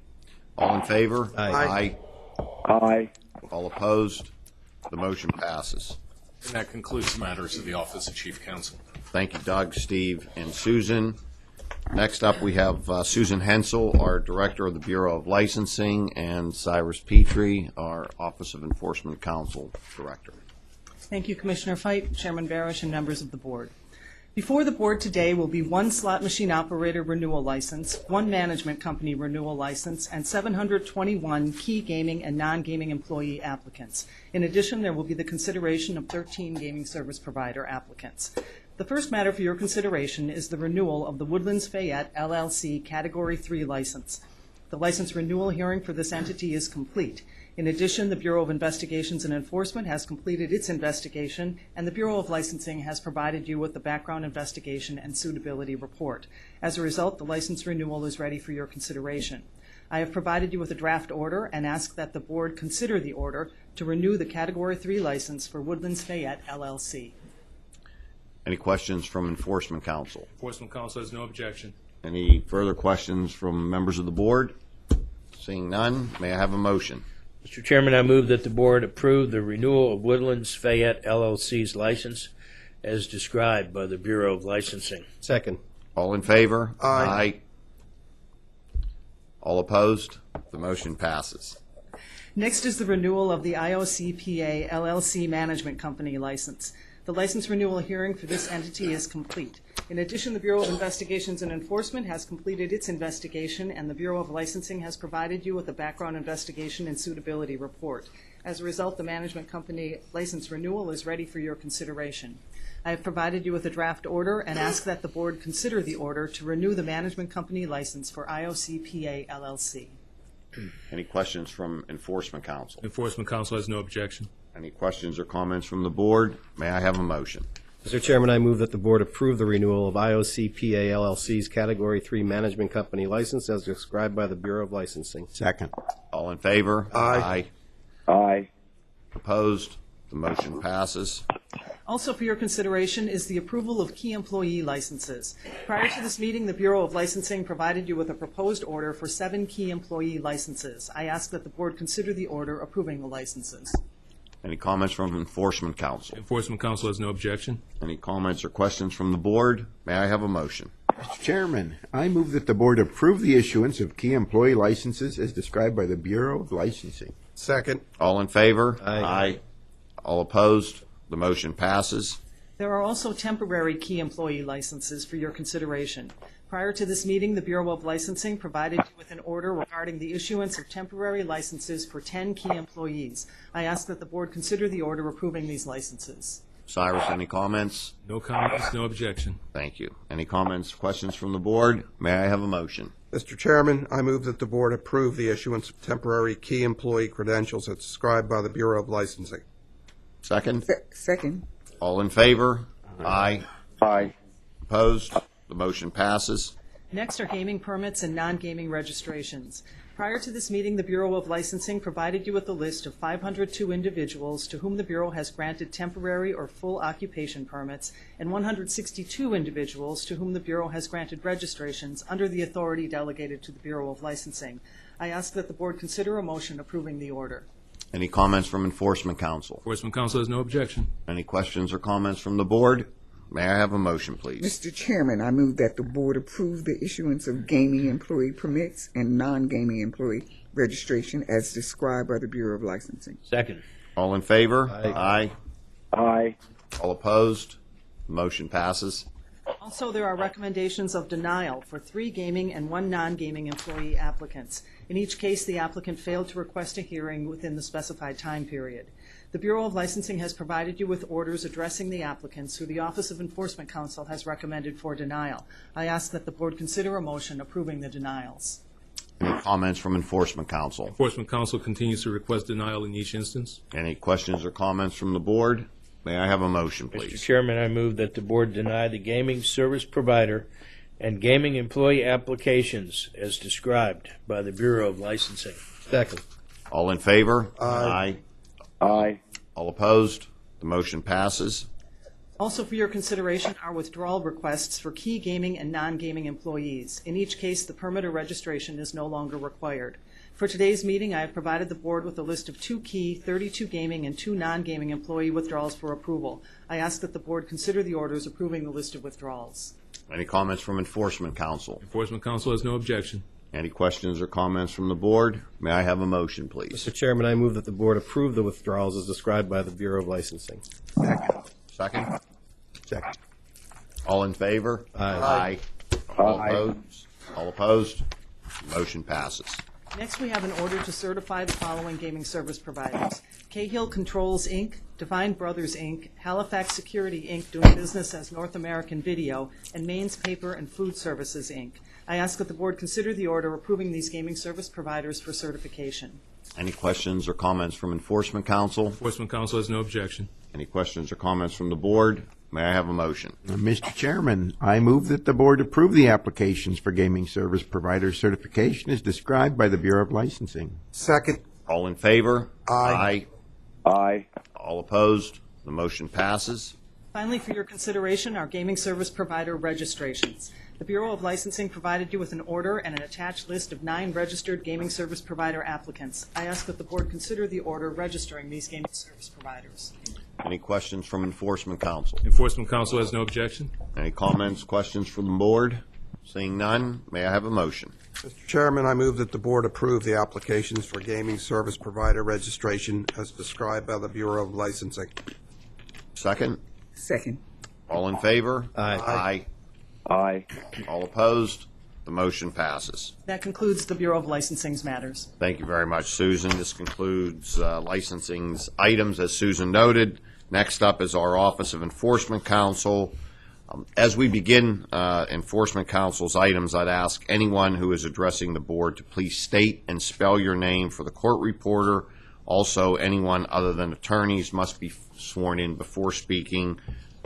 All in favor? Aye. Aye. All opposed? The motion passes. And that concludes the matters of the Office of Chief Counsel. Thank you, Doug, Steve, and Susan. Next up, we have Susan Hensel, our Director of the Bureau of Licensing, and Cyrus Petrie, our Office of Enforcement Counsel Director. Thank you, Commissioner Fite, Chairman Barish, and members of the board. Before the board today will be 1 slot machine operator renewal license, 1 management company renewal license, and 721 key gaming and non-gaming employee applicants. In addition, there will be the consideration of 13 gaming service provider applicants. The first matter for your consideration is the renewal of the Woodlands Fayette LLC Category 3 license. The license renewal hearing for this entity is complete. In addition, the Bureau of Investigations and Enforcement has completed its investigation, and the Bureau of Licensing has provided you with the background investigation and suitability report. As a result, the license renewal is ready for your consideration. I have provided you with a draft order and ask that the board consider the order to renew the Category 3 license for Woodlands Fayette LLC. Any questions from Enforcement Counsel? Enforcement Counsel has no objection. Any further questions from members of the board? Seeing none, may I have a motion? Mr. Chairman, I move that the board approve the renewal of Woodlands Fayette LLC's license as described by the Bureau of Licensing. Second. All in favor? Aye. All opposed? The motion passes. Next is the renewal of the IOCPA LLC Management Company license. The license renewal hearing for this entity is complete. In addition, the Bureau of Investigations and Enforcement has completed its investigation, and the Bureau of Licensing has provided you with a background investigation and suitability report. As a result, the management company license renewal is ready for your consideration. I have provided you with a draft order and ask that the board consider the order to renew the management company license for IOCPA LLC. Any questions from Enforcement Counsel? Enforcement Counsel has no objection. Any questions or comments from the board? May I have a motion? Mr. Chairman, I move that the board approve the renewal of IOCPA LLC's Category 3 Management Company license as described by the Bureau of Licensing. Second. All in favor? Aye. Aye. Opposed? The motion passes. Also for your consideration is the approval of key employee licenses. Prior to this meeting, the Bureau of Licensing provided you with a proposed order for 7 key employee licenses. I ask that the board consider the order approving the licenses. Any comments from Enforcement Counsel? Enforcement Counsel has no objection. Any comments or questions from the board? May I have a motion? Mr. Chairman, I move that the board approve the issuance of key employee licenses as described by the Bureau of Licensing. Second. All in favor? Aye. All opposed? The motion passes. There are also temporary key employee licenses for your consideration. Prior to this meeting, the Bureau of Licensing provided you with an order regarding the issuance of temporary licenses for 10 key employees. I ask that the board consider the order approving these licenses. Cyrus, any comments? No comments, no objection. Thank you. Any comments, questions from the board? May I have a motion? Mr. Chairman, I move that the board approve the issuance of temporary key employee credentials as described by the Bureau of Licensing. Second? Second. All in favor? Aye. Aye. Opposed? The motion passes. Next are gaming permits and non-gaming registrations. Prior to this meeting, the Bureau of Licensing provided you with a list of 502 individuals to whom the Bureau has granted temporary or full occupation permits and 162 individuals to whom the Bureau has granted registrations under the authority delegated to the Bureau of Licensing. I ask that the board consider a motion approving the order. Any comments from Enforcement Council? Enforcement Council has no objection. Any questions or comments from the board? May I have a motion, please? Mr. Chairman, I move that the board approve the issuance of gaming employee permits and non-gaming employee registration as described by the Bureau of Licensing. Second. All in favor? Aye. Aye. All opposed? The motion passes. Also, there are recommendations of denial for 3 gaming and 1 non-gaming employee applicants. In each case, the applicant failed to request a hearing within the specified time period. The Bureau of Licensing has provided you with orders addressing the applicants who the Office of Enforcement Counsel has recommended for denial. I ask that the board consider a motion approving the denials. Any comments from Enforcement Council? Enforcement Council continues to request denial in each instance. Any questions or comments from the board? May I have a motion, please? Mr. Chairman, I move that the board deny the gaming service provider and gaming employee applications as described by the Bureau of Licensing. Second. All in favor? Aye. Aye. All opposed? The motion passes. Also for your consideration are withdrawal requests for key gaming and non-gaming employees. In each case, the permit or registration is no longer required. For today's meeting, I have provided the board with a list of 2 key, 32 gaming, and 2 non-gaming employee withdrawals for approval. I ask that the board consider the orders approving the list of withdrawals. Any comments from Enforcement Council? Enforcement Council has no objection. Any questions or comments from the board? May I have a motion, please? Mr. Chairman, I move that the board approve the withdrawals as described by the Bureau of Licensing. Second? Second. All in favor? Aye. All opposed? All opposed? Motion passes. Next, we have an order to certify the following gaming service providers: Cahill Controls, Inc., Divine Brothers, Inc., Halifax Security, Inc., doing business as North American Video, and Maine's Paper and Food Services, Inc. I ask that the board consider the order approving these gaming service providers for certification. Any questions or comments from Enforcement Council? Enforcement Council has no objection. Any questions or comments from the board? May I have a motion? Mr. Chairman, I move that the board approve the applications for gaming service provider certification as described by the Bureau of Licensing. Second. All in favor? Aye. Aye. All opposed? The motion passes. Finally, for your consideration are gaming service provider registrations. The Bureau of Licensing provided you with an order and an attached list of 9 registered gaming service provider applicants. I ask that the board consider the order registering these gaming service providers. Any questions from Enforcement Council? Enforcement Council has no objection. Any comments, questions from the board? Seeing none, may I have a motion? Mr. Chairman, I move that the board approve the applications for gaming service provider registration as described by the Bureau of Licensing. Second? Second. All in favor? Aye. Aye. All opposed? The motion passes. That concludes the Bureau of Licensing's matters. Thank you very much, Susan. This concludes licensing's items, as Susan noted. Next up is our Office of Enforcement Counsel. As we begin Enforcement Counsel's items, I'd ask anyone who is addressing the board to please state and spell your name for the court reporter. Also, anyone other than attorneys must be sworn in before speaking.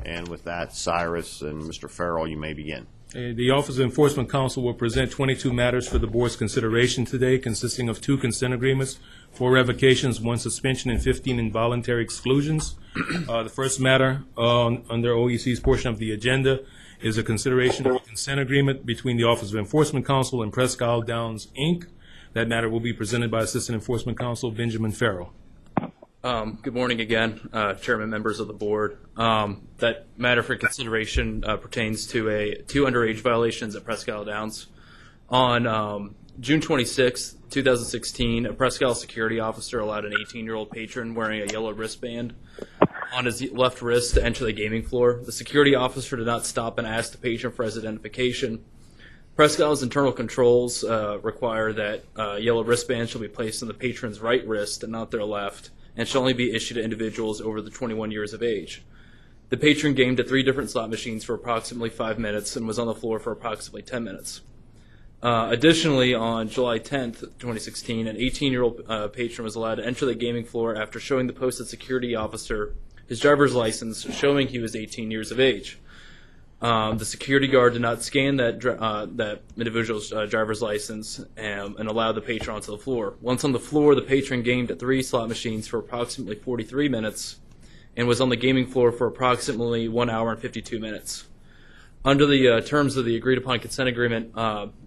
And with that, Cyrus and Mr. Farrell, you may begin. The Office of Enforcement Counsel will present 22 matters for the board's consideration today, consisting of 2 consent agreements, 4 revocations, 1 suspension, and 15 involuntary exclusions. The first matter under OEC's portion of the agenda is a consideration of a consent agreement between the Office of Enforcement Counsel and Presque Isle Downs, Inc. That matter will be presented by Assistant Enforcement Counsel Benjamin Farrell. Good morning again, Chairman, members of the board. That matter for consideration pertains to 2 underage violations at Presque Isle Downs. On June 26, 2016, a Presque Isle security officer allowed an 18-year-old patron wearing a yellow wristband on his left wrist to enter the gaming floor. The security officer did not stop and ask the patron for his identification. Presque Isle's internal controls require that yellow wristbands shall be placed on the patron's right wrist and not their left, and shall only be issued to individuals over the 21 years of age. The patron gamed at 3 different slot machines for approximately 5 minutes and was on the floor for approximately 10 minutes. Additionally, on July 10th, 2016, an 18-year-old patron was allowed to enter the gaming floor after showing the posted security officer his driver's license showing he was 18 years of age. The security guard did not scan that individual's driver's license and allowed the patron onto the floor. Once on the floor, the patron gamed at 3 slot machines for approximately 43 minutes and was on the gaming floor for approximately 1 hour and 52 minutes. Under the terms of the agreed-upon consent agreement,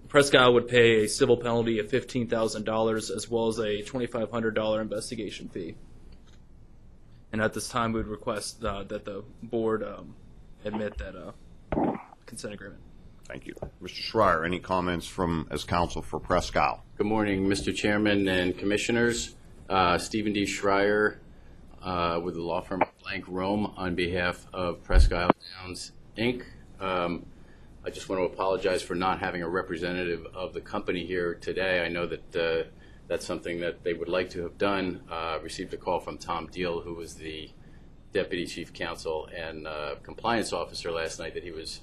Presque Isle would pay a civil penalty of $15,000 as well as a $2,500 investigation fee. And at this time, we would request that the board admit that consent agreement. Thank you. Mr. Schreier, any comments as counsel for Presque Isle? Good morning, Mr. Chairman and Commissioners. Stephen D. Schreier with the law firm Blank Rome on behalf of Presque Isle Downs, Inc. I just want to apologize for not having a representative of the company here today. I know that that's something that they would like to have done. Received a call from Tom Deal, who was the Deputy Chief Counsel and Compliance Officer last night, that he was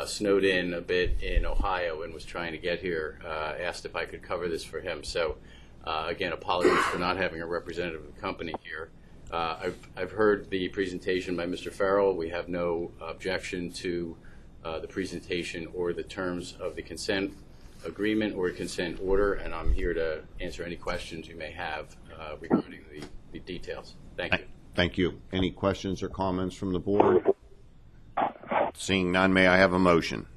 snowed in a bit in Ohio and was trying to get here. Asked if I could cover this for him. So again, apologies for not having a representative of the company here. I've heard the presentation by Mr. Farrell. We have no objection to the presentation or the terms of the consent agreement or consent order, and I'm here to answer any questions you may have regarding the details. Thank you. Thank you. Any questions or comments from the board? Seeing none, may I have a motion?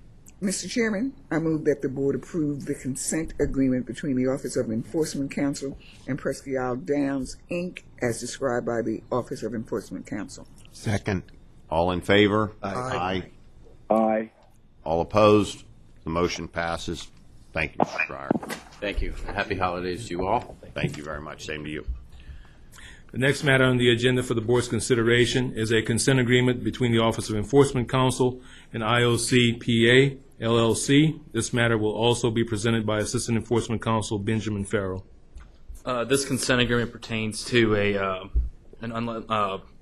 Mr. Chairman, I move that the board approve the consent agreement between the Office of Enforcement Counsel and Presque Isle Downs, Inc., as described by the Office of Enforcement Counsel. Second. All in favor? Aye. Aye. All opposed? The motion passes. Thank you, Mr. Schreier. Thank you. Happy holidays to you all. Thank you very much. Same to you. The next matter on the agenda for the board's consideration is a consent agreement between the Office of Enforcement Counsel and IOC PA, LLC. This matter will also be presented by Assistant Enforcement Counsel Benjamin Farrell. This consent agreement pertains to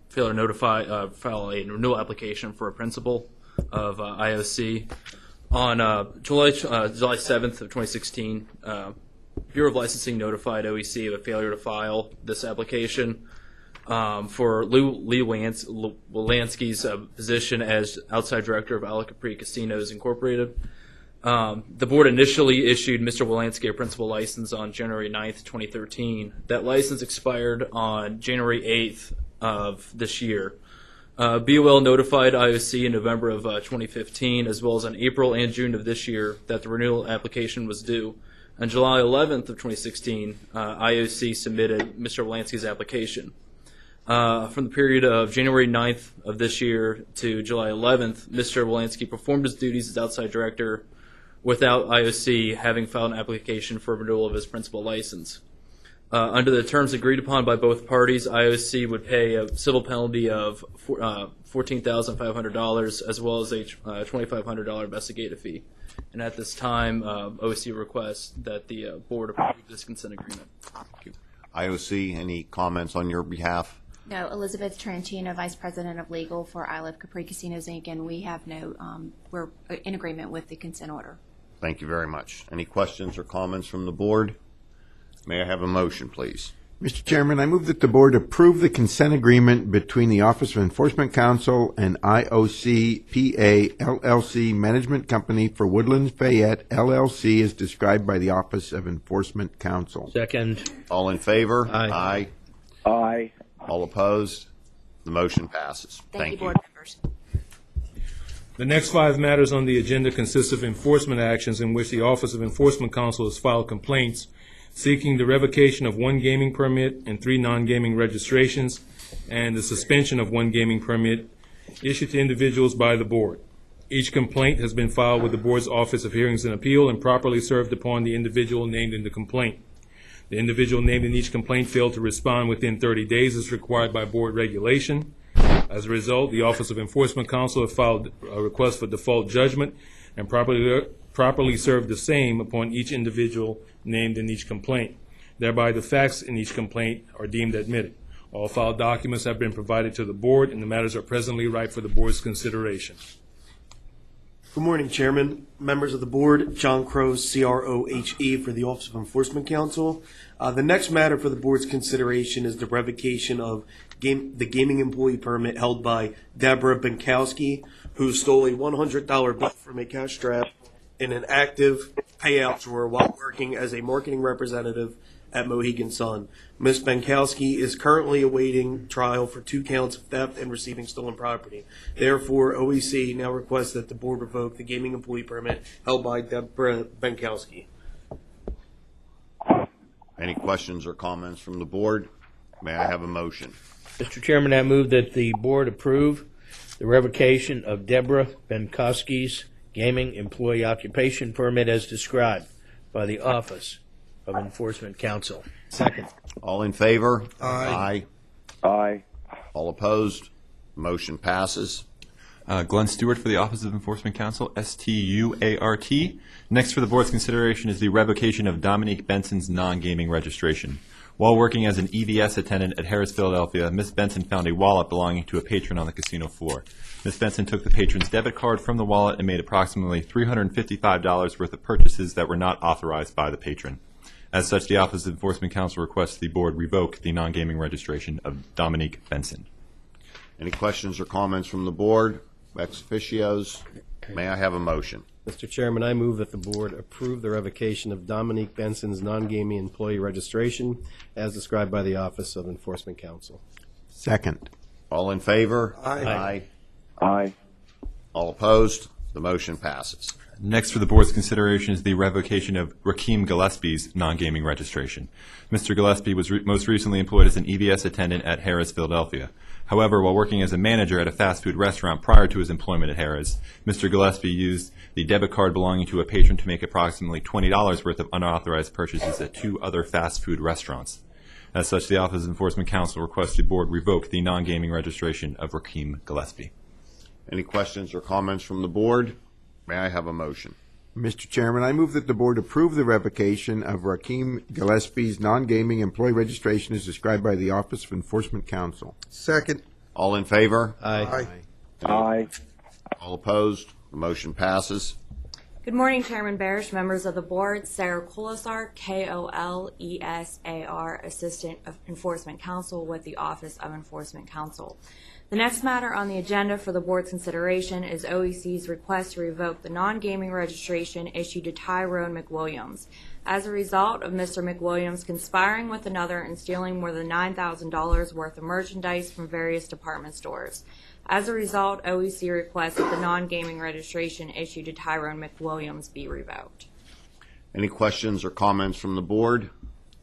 failure to file a renewal application for a principal of IOC. On July 7th of 2016, Bureau of Licensing notified OEC of a failure to file this application for Lee Wolanski's position as outside director of Isle Capri Casinos Incorporated. The board initially issued Mr. Wolanski a principal license on January 9th, 2013. That license expired on January 8th of this year. BOL notified IOC in November of 2015, as well as in April and June of this year, that the renewal application was due. On July 11th of 2016, IOC submitted Mr. Wolanski's application. From the period of January 9th of this year to July 11th, Mr. Wolanski performed his duties as outside director without IOC having filed an application for renewal of his principal license. Under the terms agreed upon by both parties, IOC would pay a civil penalty of $14,500 as well as a $2,500 investigative fee. And at this time, OEC requests that the board approve this consent agreement. Thank you. IOC, any comments on your behalf? No, Elizabeth Trentino, Vice President of Legal for Isle of Capri Casinos, Inc., and we have we're in agreement with the consent order. Thank you very much. Any questions or comments from the board? May I have a motion, please? Mr. Chairman, I move that the board approve the consent agreement between the Office of Enforcement Counsel and IOC PA LLC Management Company for Woodlands Fayette LLC as described by the Office of Enforcement Counsel. Second. All in favor? Aye. Aye. Aye. All opposed? The motion passes. Thank you, board members. The next 5 matters on the agenda consist of enforcement actions in which the Office of Enforcement Counsel has filed complaints seeking the revocation of 1 gaming permit and 3 non-gaming registrations and the suspension of 1 gaming permit issued to individuals by the board. Each complaint has been filed with the Board's Office of Hearings and Appeal and properly served upon the individual named in the complaint. The individual named in each complaint failed to respond within 30 days as required by Board regulation. As a result, the Office of Enforcement Counsel have filed a request for default judgment and properly served the same upon each individual named in each complaint. Thereby, the facts in each complaint are deemed admitted. All filed documents have been provided to the Board, and the matters are presently ripe for the Board's consideration. Good morning, Chairman, members of the Board. John Crowe, CROHE for the Office of Enforcement Counsel. The next matter for the Board's consideration is the revocation of the gaming employee permit held by Deborah Benkowski, who stole a $100 bill from a cash strap in an active payout drawer while working as a marketing representative at Mohegan Sun. Ms. Benkowski is currently awaiting trial for 2 counts of theft and receiving stolen property. Therefore, OEC now requests that the Board revoke the gaming employee permit held by Deborah Benkowski. Any questions or comments from the Board? May I have a motion? Mr. Chairman, I move that the Board approve the revocation of Deborah Benkowski's gaming employee occupation permit as described by the Office of Enforcement Counsel. Second. All in favor? Aye. Aye. Aye. All opposed? Motion passes. Glenn Stewart for the Office of Enforcement Counsel, STUART. Next for the Board's consideration is the revocation of Dominique Benson's non-gaming registration. While working as an EVS attendant at Harris, Philadelphia, Ms. Benson found a wallet belonging to a patron on the casino floor. Ms. Benson took the patron's debit card from the wallet and made approximately $355 worth of purchases that were not authorized by the patron. As such, the Office of Enforcement Counsel requests the Board revoke the non-gaming registration of Dominique Benson. Any questions or comments from the Board? Ex officios? May I have a motion? Mr. Chairman, I move that the Board approve the revocation of Dominique Benson's non-gaming employee registration as described by the Office of Enforcement Counsel. Second. All in favor? Aye. Aye. Aye. All opposed? The motion passes. Next for the Board's consideration is the revocation of Rakeem Gillespie's non-gaming registration. Mr. Gillespie was most recently employed as an EVS attendant at Harris, Philadelphia. However, while working as a manager at a fast food restaurant prior to his employment at Harris, Mr. Gillespie used the debit card belonging to a patron to make approximately $20 worth of unauthorized purchases at 2 other fast food restaurants. As such, the Office of Enforcement Counsel requests the Board revoke the non-gaming registration of Rakeem Gillespie. Any questions or comments from the Board? May I have a motion? Mr. Chairman, I move that the Board approve the revocation of Rakeem Gillespie's non-gaming employee registration as described by the Office of Enforcement Counsel. Second. All in favor? Aye. Aye. All opposed? The motion passes. Good morning, Chairman Barish, members of the Board. Sarah Kolesar, KOLESAR, Assistant of Enforcement Counsel with the Office of Enforcement Counsel. The next matter on the agenda for the Board's consideration is OEC's request to revoke the non-gaming registration issued to Tyrone McWilliams. As a result of Mr. McWilliams conspiring with another and stealing more than $9,000 worth of merchandise from various department stores. As a result, OEC requests that the non-gaming registration issued to Tyrone McWilliams be revoked. Any questions or comments from the Board?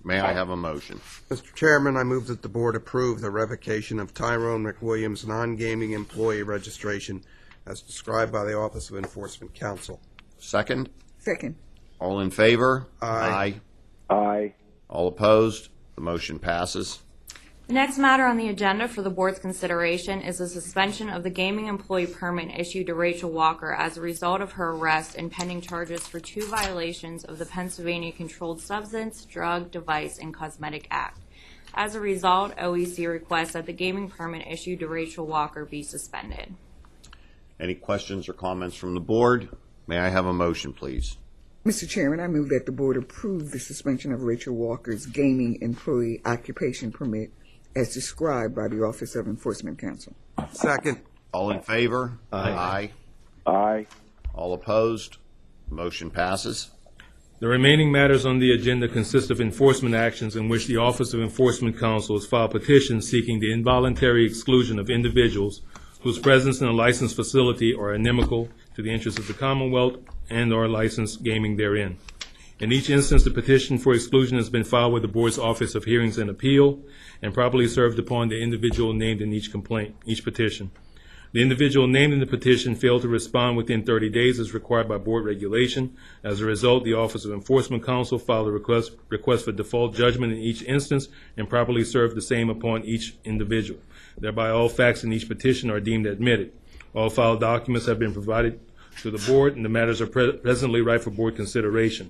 May I have a motion? Mr. Chairman, I move that the Board approve the revocation of Tyrone McWilliams' non-gaming employee registration as described by the Office of Enforcement Counsel. Second? Second. All in favor? Aye. Aye. All opposed? The motion passes. The next matter on the agenda for the Board's consideration is the suspension of the gaming employee permit issued to Rachel Walker as a result of her arrest and pending charges for 2 violations of the Pennsylvania Controlled Substance, Drug, Device, and Cosmetic Act. As a result, OEC requests that the gaming permit issued to Rachel Walker be suspended. Any questions or comments from the Board? May I have a motion, please? Mr. Chairman, I move that the Board approve the suspension of Rachel Walker's gaming employee occupation permit as described by the Office of Enforcement Counsel. Second. All in favor? Aye. Aye. All opposed? Motion passes. The remaining matters on the agenda consist of enforcement actions in which the Office of Enforcement Counsel has filed petitions seeking the involuntary exclusion of individuals whose presence in a licensed facility are inimical to the interests of the Commonwealth and or licensed gaming therein. In each instance, the petition for exclusion has been filed with the Board's Office of Hearings and Appeal and properly served upon the individual named in each petition. The individual named in the petition failed to respond within 30 days as required by board regulation. As a result, the Office of Enforcement Counsel filed a request for default judgment in each instance and properly served the same upon each individual. Thereby, all facts in each petition are deemed admitted. All filed documents have been provided to the board, and the matters are presently ripe for board consideration.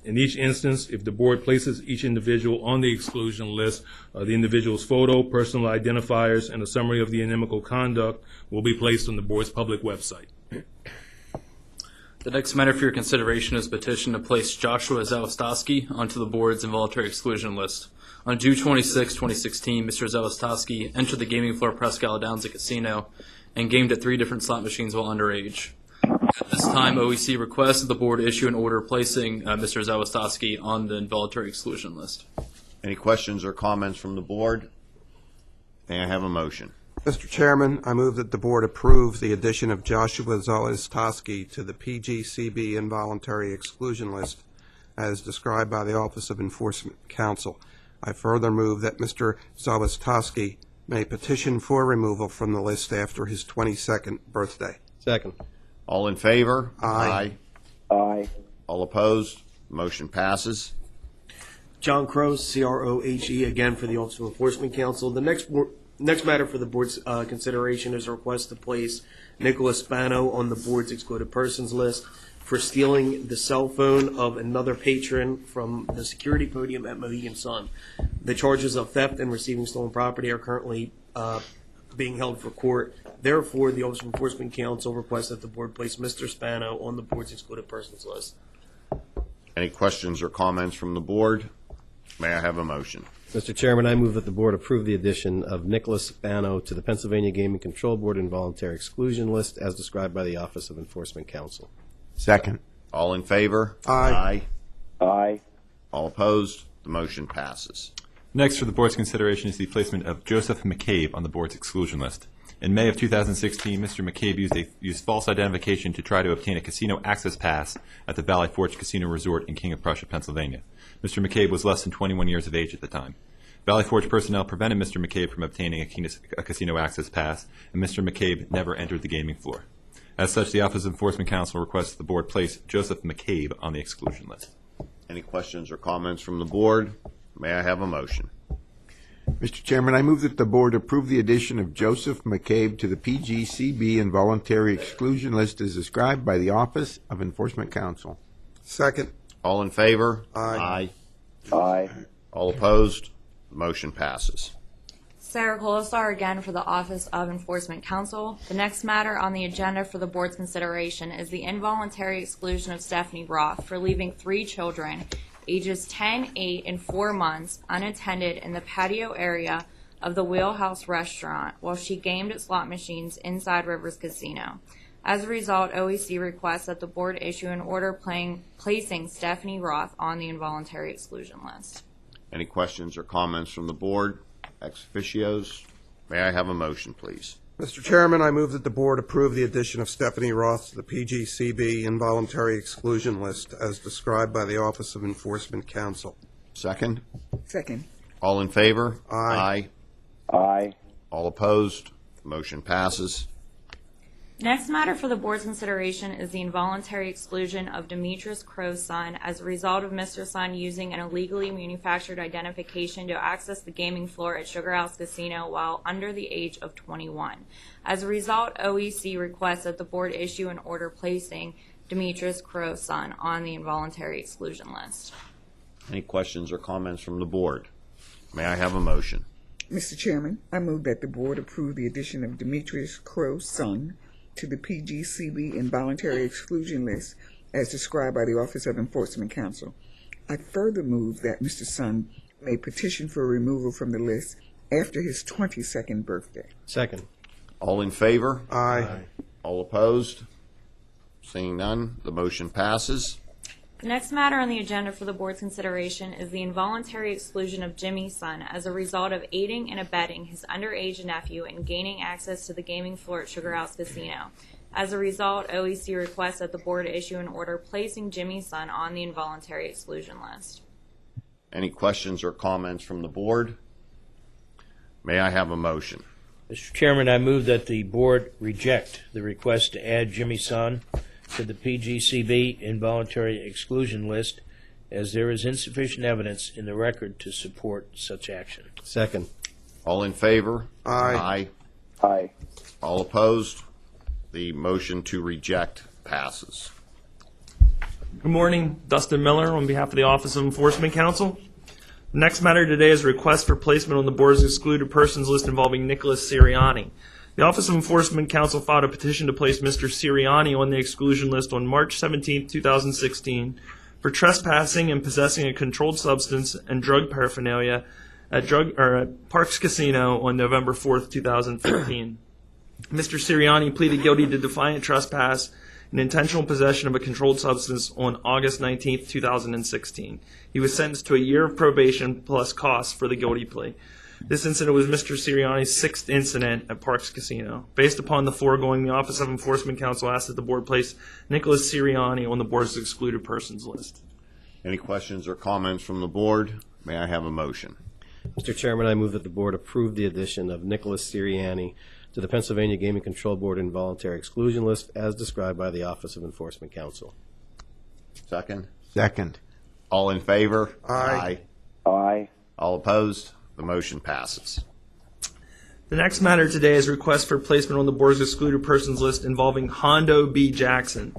In each instance, if the board places each individual on the exclusion list, the individual's photo, personal identifiers, and a summary of the inimical conduct will be placed on the board's public website. The next matter for your consideration is a petition to place Joshua Zawistowski onto the board's involuntary exclusion list. On June 26, 2016, Mr. Zawistowski entered the gaming floor of Presque Isle Downs Casino and gamed at 3 different slot machines while underage. At this time, OEC requests that the board issue an order placing Mr. Zawistowski on the involuntary exclusion list. Any questions or comments from the board? May I have a motion? Mr. Chairman, I move that the board approve the addition of Joshua Zawistowski to the PGCB involuntary exclusion list as described by the Office of Enforcement Counsel. I further move that Mr. Zawistowski may petition for removal from the list after his 22nd birthday. Second. All in favor? Aye. Aye. All opposed? Motion passes. John Crowe, CROHE, again for the Office of Enforcement Counsel. The next matter for the board's consideration is a request to place Nicholas Spano on the board's excluded persons list for stealing the cell phone of another patron from the security podium at Mohegan Sun. The charges of theft and receiving stolen property are currently being held for court. Therefore, the Office of Enforcement Counsel requests that the board place Mr. Spano on the board's excluded persons list. Any questions or comments from the board? May I have a motion? Mr. Chairman, I move that the board approve the addition of Nicholas Spano to the Pennsylvania Gaming Control Board involuntary exclusion list as described by the Office of Enforcement Counsel. Second. All in favor? Aye. Aye. All opposed? The motion passes. Next for the board's consideration is the placement of Joseph McCabe on the board's exclusion list. In May of 2016, Mr. McCabe used false identification to try to obtain a casino access pass at the Valley Forge Casino Resort in King of Prussia, Pennsylvania. Mr. McCabe was less than 21 years of age at the time. Valley Forge personnel prevented Mr. McCabe from obtaining a casino access pass, and Mr. McCabe never entered the gaming floor. As such, the Office of Enforcement Counsel requests that the board place Joseph McCabe on the exclusion list. Any questions or comments from the board? May I have a motion? Mr. Chairman, I move that the board approve the addition of Joseph McCabe to the PGCB involuntary exclusion list as described by the Office of Enforcement Counsel. Second. All in favor? Aye. Aye. All opposed? The motion passes. Sarah Colasar again for the Office of Enforcement Counsel. The next matter on the agenda for the board's consideration is the involuntary exclusion of Stephanie Roth for leaving 3 children, ages 10, 8, and 4 months, unattended in the patio area of the Wheelhouse Restaurant while she gamed at slot machines inside Rivers Casino. As a result, OEC requests that the board issue an order placing Stephanie Roth on the involuntary exclusion list. Any questions or comments from the board? Ex officios? May I have a motion, please? Mr. Chairman, I move that the board approve the addition of Stephanie Roth to the PGCB involuntary exclusion list as described by the Office of Enforcement Counsel. Second? Second. All in favor? Aye. Aye. All opposed? Motion passes. Next matter for the board's consideration is the involuntary exclusion of Demetrius Crow's son as a result of Mr. Son using an illegally manufactured identification to access the gaming floor at Sugar House Casino while under the age of 21. As a result, OEC requests that the board issue an order placing Demetrius Crow's son on the involuntary exclusion list. Any questions or comments from the board? May I have a motion? Mr. Chairman, I move that the board approve the addition of Demetrius Crow's son to the PGCB involuntary exclusion list as described by the Office of Enforcement Counsel. I further move that Mr. Son may petition for removal from the list after his 22nd birthday. Second. All in favor? Aye. All opposed? Seeing none, the motion passes. The next matter on the agenda for the board's consideration is the involuntary exclusion of Jimmy's son as a result of aiding and abetting his underage nephew in gaining access to the gaming floor at Sugar House Casino. As a result, OEC requests that the board issue an order placing Jimmy's son on the involuntary exclusion list. Any questions or comments from the board? May I have a motion? Mr. Chairman, I move that the board reject the request to add Jimmy Son to the PGCB involuntary exclusion list, as there is insufficient evidence in the record to support such action. Second. All in favor? Aye. Aye. All opposed? The motion to reject passes. Good morning, Dustin Miller on behalf of the Office of Enforcement Counsel. The next matter today is a request for placement on the board's excluded persons list involving Nicholas Sirianni. The Office of Enforcement Counsel filed a petition to place Mr. Sirianni on the exclusion list on March 17, 2016 for trespassing and possessing a controlled substance and drug paraphernalia at Parks Casino on November 4, 2015. Mr. Sirianni pleaded guilty to defiant trespass and intentional possession of a controlled substance on August 19, 2016. He was sentenced to a year of probation plus costs for the guilty plea. This incident was Mr. Sirianni's sixth incident at Parks Casino. Based upon the foregoing, the Office of Enforcement Counsel asked that the board place Nicholas Sirianni on the board's excluded persons list. Any questions or comments from the board? May I have a motion? Mr. Chairman, I move that the board approve the addition of Nicholas Sirianni to the Pennsylvania Gaming Control Board involuntary exclusion list as described by the Office of Enforcement Counsel. Second. Second. All in favor? Aye. Aye. All opposed? The motion passes. The next matter today is a request for placement on the board's excluded persons list involving Hondo B. Jackson.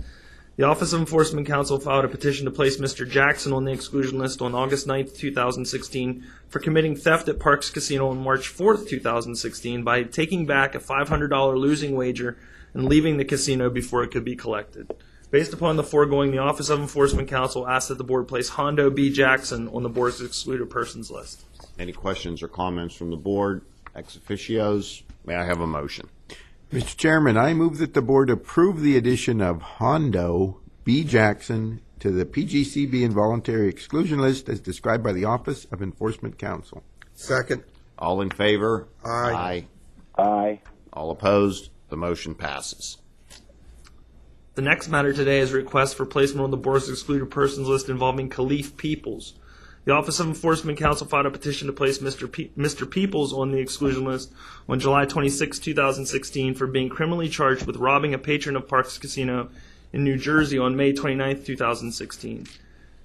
The Office of Enforcement Counsel filed a petition to place Mr. Jackson on the exclusion list on August 9, 2016 for committing theft at Parks Casino on March 4, 2016 by taking back a $500 losing wager and leaving the casino before it could be collected. Based upon the foregoing, the Office of Enforcement Counsel asked that the board place Hondo B. Jackson on the board's excluded persons list. Any questions or comments from the board? Ex officios? May I have a motion? Mr. Chairman, I move that the board approve the addition of Hondo B. Jackson to the PGCB involuntary exclusion list as described by the Office of Enforcement Counsel. Second. All in favor? Aye. Aye. All opposed? The motion passes. The next matter today is a request for placement on the board's excluded persons list involving Khalif Peoples. The Office of Enforcement Counsel filed a petition to place Mr. Peoples on the exclusion list on July 26, 2016 for being criminally charged with robbing a patron of Parks Casino in New Jersey on May 29, 2016.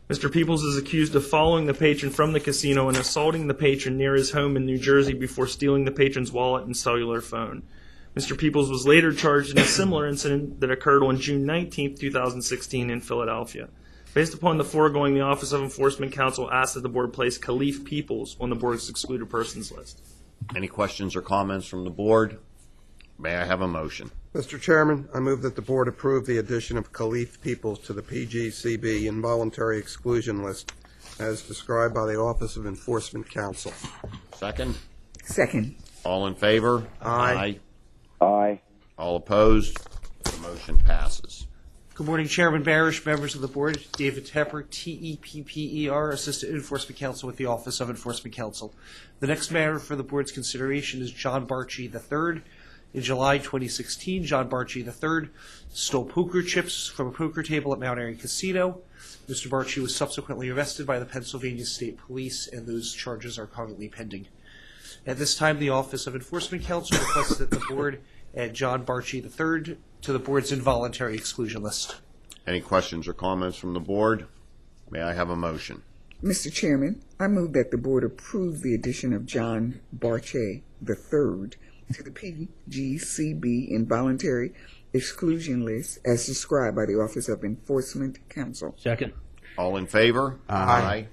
Mr. Peoples is accused of following the patron from the casino and assaulting the patron near his home in New Jersey before stealing the patron's wallet and cellular phone. Mr. Peoples was later charged in a similar incident that occurred on June 19, 2016 in Philadelphia. Based upon the foregoing, the Office of Enforcement Counsel asked that the board place Khalif Peoples on the board's excluded persons list. Any questions or comments from the board? May I have a motion? Mr. Chairman, I move that the board approve the addition of Khalif Peoples to the PGCB involuntary exclusion list as described by the Office of Enforcement Counsel. Second. Second. All in favor? Aye. Aye. All opposed? The motion passes. Good morning, Chairman Barish, members of the board. David Tepper, T-E-P-P-E-R, Assistant Enforcement Counsel with the Office of Enforcement Counsel. The next matter for the board's consideration is John Barchi III. In July 2016, John Barchi III stole poker chips from a poker table at Mount Airy Casino. Mr. Barchi was subsequently arrested by the Pennsylvania State Police, and those charges are currently pending. At this time, the Office of Enforcement Counsel requests that the board add John Barchi III to the board's involuntary exclusion list. Any questions or comments from the board? May I have a motion? Mr. Chairman, I move that the board approve the addition of John Barche III to the PGCB involuntary exclusion list as described by the Office of Enforcement Counsel. Second. All in favor? Aye.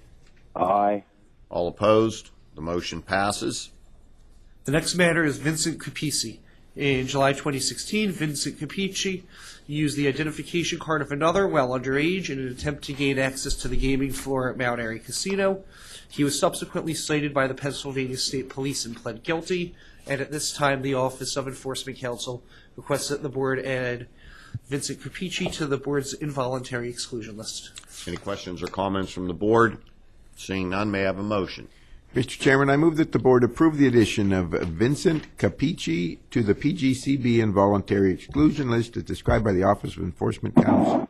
Aye. All opposed? The motion passes. The next matter is Vincent Capici. In July 2016, Vincent Capici used the identification card of another while underage in an attempt to gain access to the gaming floor at Mount Airy Casino. He was subsequently cited by the Pennsylvania State Police and pled guilty, and at this time the Office of Enforcement Counsel requests that the board add Vincent Capici to the board's involuntary exclusion list. Any questions or comments from the board? Seeing none, may I have a motion? Mr. Chairman, I move that the board approve the addition of Vincent Capici to the PGCB involuntary exclusion list as described by the Office of Enforcement Counsel.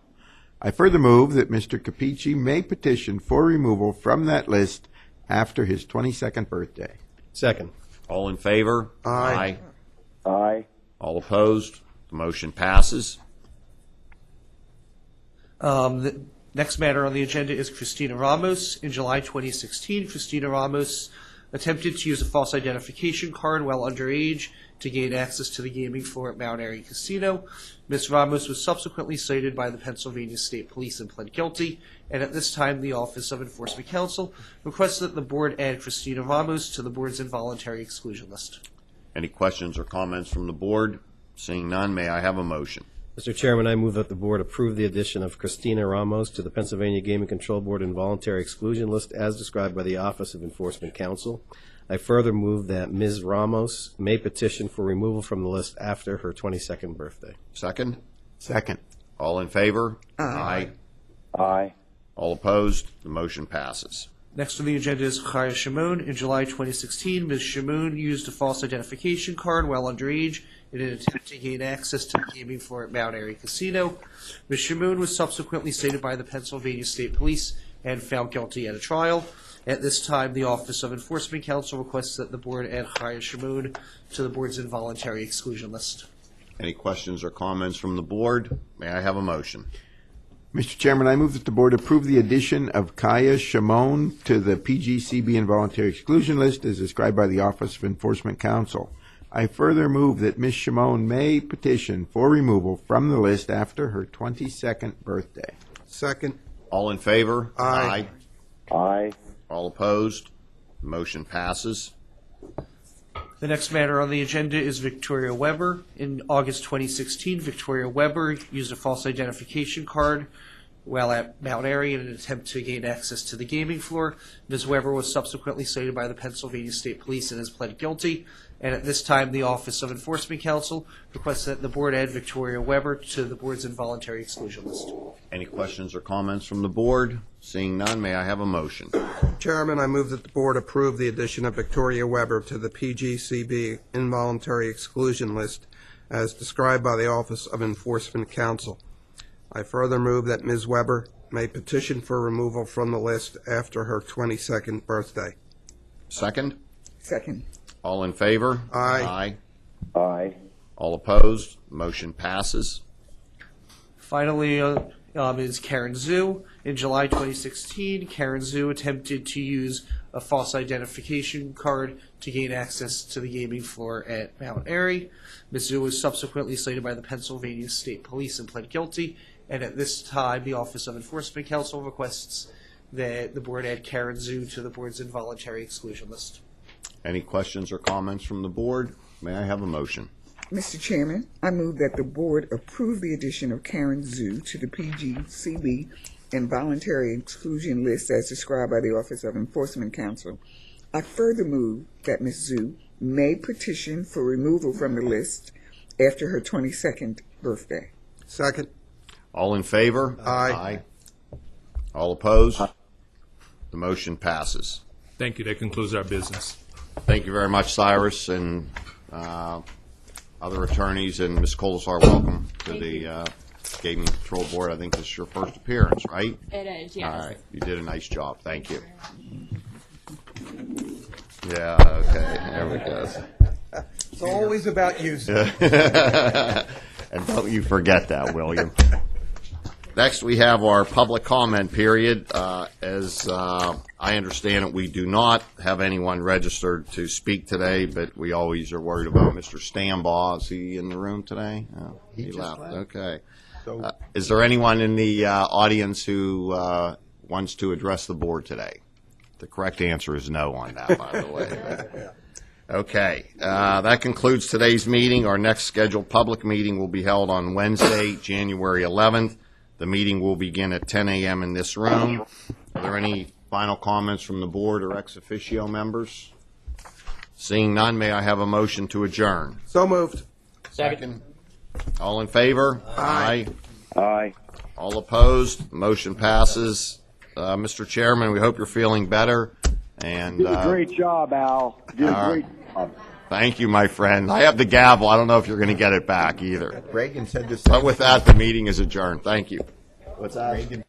I further move that Mr. Capici may petition for removal from that list after his 22nd birthday. Second. All in favor? Aye. Aye. All opposed? The motion passes. The next matter on the agenda is Christina Ramos. In July 2016, Christina Ramos attempted to use a false identification card while underage to gain access to the gaming floor at Mount Airy Casino. Ms. Ramos was subsequently cited by the Pennsylvania State Police and pled guilty, and at this time the Office of Enforcement Counsel requests that the board add Christina Ramos to the board's involuntary exclusion list. Any questions or comments from the board? Seeing none, may I have a motion? Mr. Chairman, I move that the board approve the addition of Christina Ramos to the Pennsylvania Gaming Control Board involuntary exclusion list as described by the Office of Enforcement Counsel. I further move that Ms. Ramos may petition for removal from the list after her 22nd birthday. Second? Second. All in favor? Aye. Aye. All opposed? The motion passes. Next on the agenda is Chaya Shimon. In July 2016, Ms. Shimon used a false identification card while underage in an attempt to gain access to the gaming floor at Mount Airy Casino. Ms. Shimon was subsequently cited by the Pennsylvania State Police and found guilty at a trial. At this time, the Office of Enforcement Counsel requests that the board add Chaya Shimon to the board's involuntary exclusion list. Any questions or comments from the board? May I have a motion? Mr. Chairman, I move that the board approve the addition of Kaya Shimon to the PGCB involuntary exclusion list as described by the Office of Enforcement Counsel. I further move that Ms. Shimon may petition for removal from the list after her 22nd birthday. Second. All in favor? Aye. Aye. All opposed? Motion passes. The next matter on the agenda is Victoria Weber. In August 2016, Victoria Weber used a false identification card while at Mount Airy in an attempt to gain access to the gaming floor. Ms. Weber was subsequently cited by the Pennsylvania State Police and has pled guilty. And at this time, the Office of Enforcement Counsel requests that the board add Victoria Weber to the board's involuntary exclusion list. Any questions or comments from the board? Seeing none, may I have a motion? Chairman, I move that the board approve the addition of Victoria Weber to the PGCB involuntary exclusion list as described by the Office of Enforcement Counsel. I further move that Ms. Weber may petition for removal from the list after her 22nd birthday. Second? Second. All in favor? Aye. Aye. Aye. All opposed? Motion passes. Finally, is Karen Zhu. In July 2016, Karen Zhu attempted to use a false identification card to gain access to the gaming floor at Mount Airy. Ms. Zhu was subsequently cited by the Pennsylvania State Police and pled guilty. And at this time, the Office of Enforcement Counsel requests that the board add Karen Zhu to the board's involuntary exclusion list. Any questions or comments from the board? May I have a motion? Mr. Chairman, I move that the board approve the addition of Karen Zhu to the PGCB involuntary exclusion list as described by the Office of Enforcement Counsel. I further move that Ms. Zhu may petition for removal from the list after her 22nd birthday. Second. All in favor? Aye. All opposed? The motion passes. Thank you. That concludes our business. Thank you very much, Cyrus, and other attorneys, and Ms. Colasar, welcome to the Gaming Control Board. I think this is your first appearance, right? It is, yes. All right. You did a nice job. Thank you. Yeah, okay. There we go. It's always about you, sir. And don't you forget that, William. Next, we have our public comment period. As I understand it, we do not have anyone registered to speak today, but we always are worried about Mr. Stambaugh. Is he in the room today? Oh, he left. Okay. Is there anyone in the audience who wants to address the board today? The correct answer is no on that, by the way. Okay. That concludes today's meeting. Our next scheduled public meeting will be held on Wednesday, January 11th. The meeting will begin at 10 a.m. in this room. Are there any final comments from the board or ex officio members? Seeing none, may I have a motion to adjourn? So moved. Second. All in favor? Aye. Aye. All opposed? Motion passes. Mr. Chairman, we hope you're feeling better. And You did a great job, Al. You did a great job. Thank you, my friend. I have the gavel. I don't know if you're going to get it back either. Reagan said this. But with that, the meeting is adjourned. Thank you. What's that? Reagan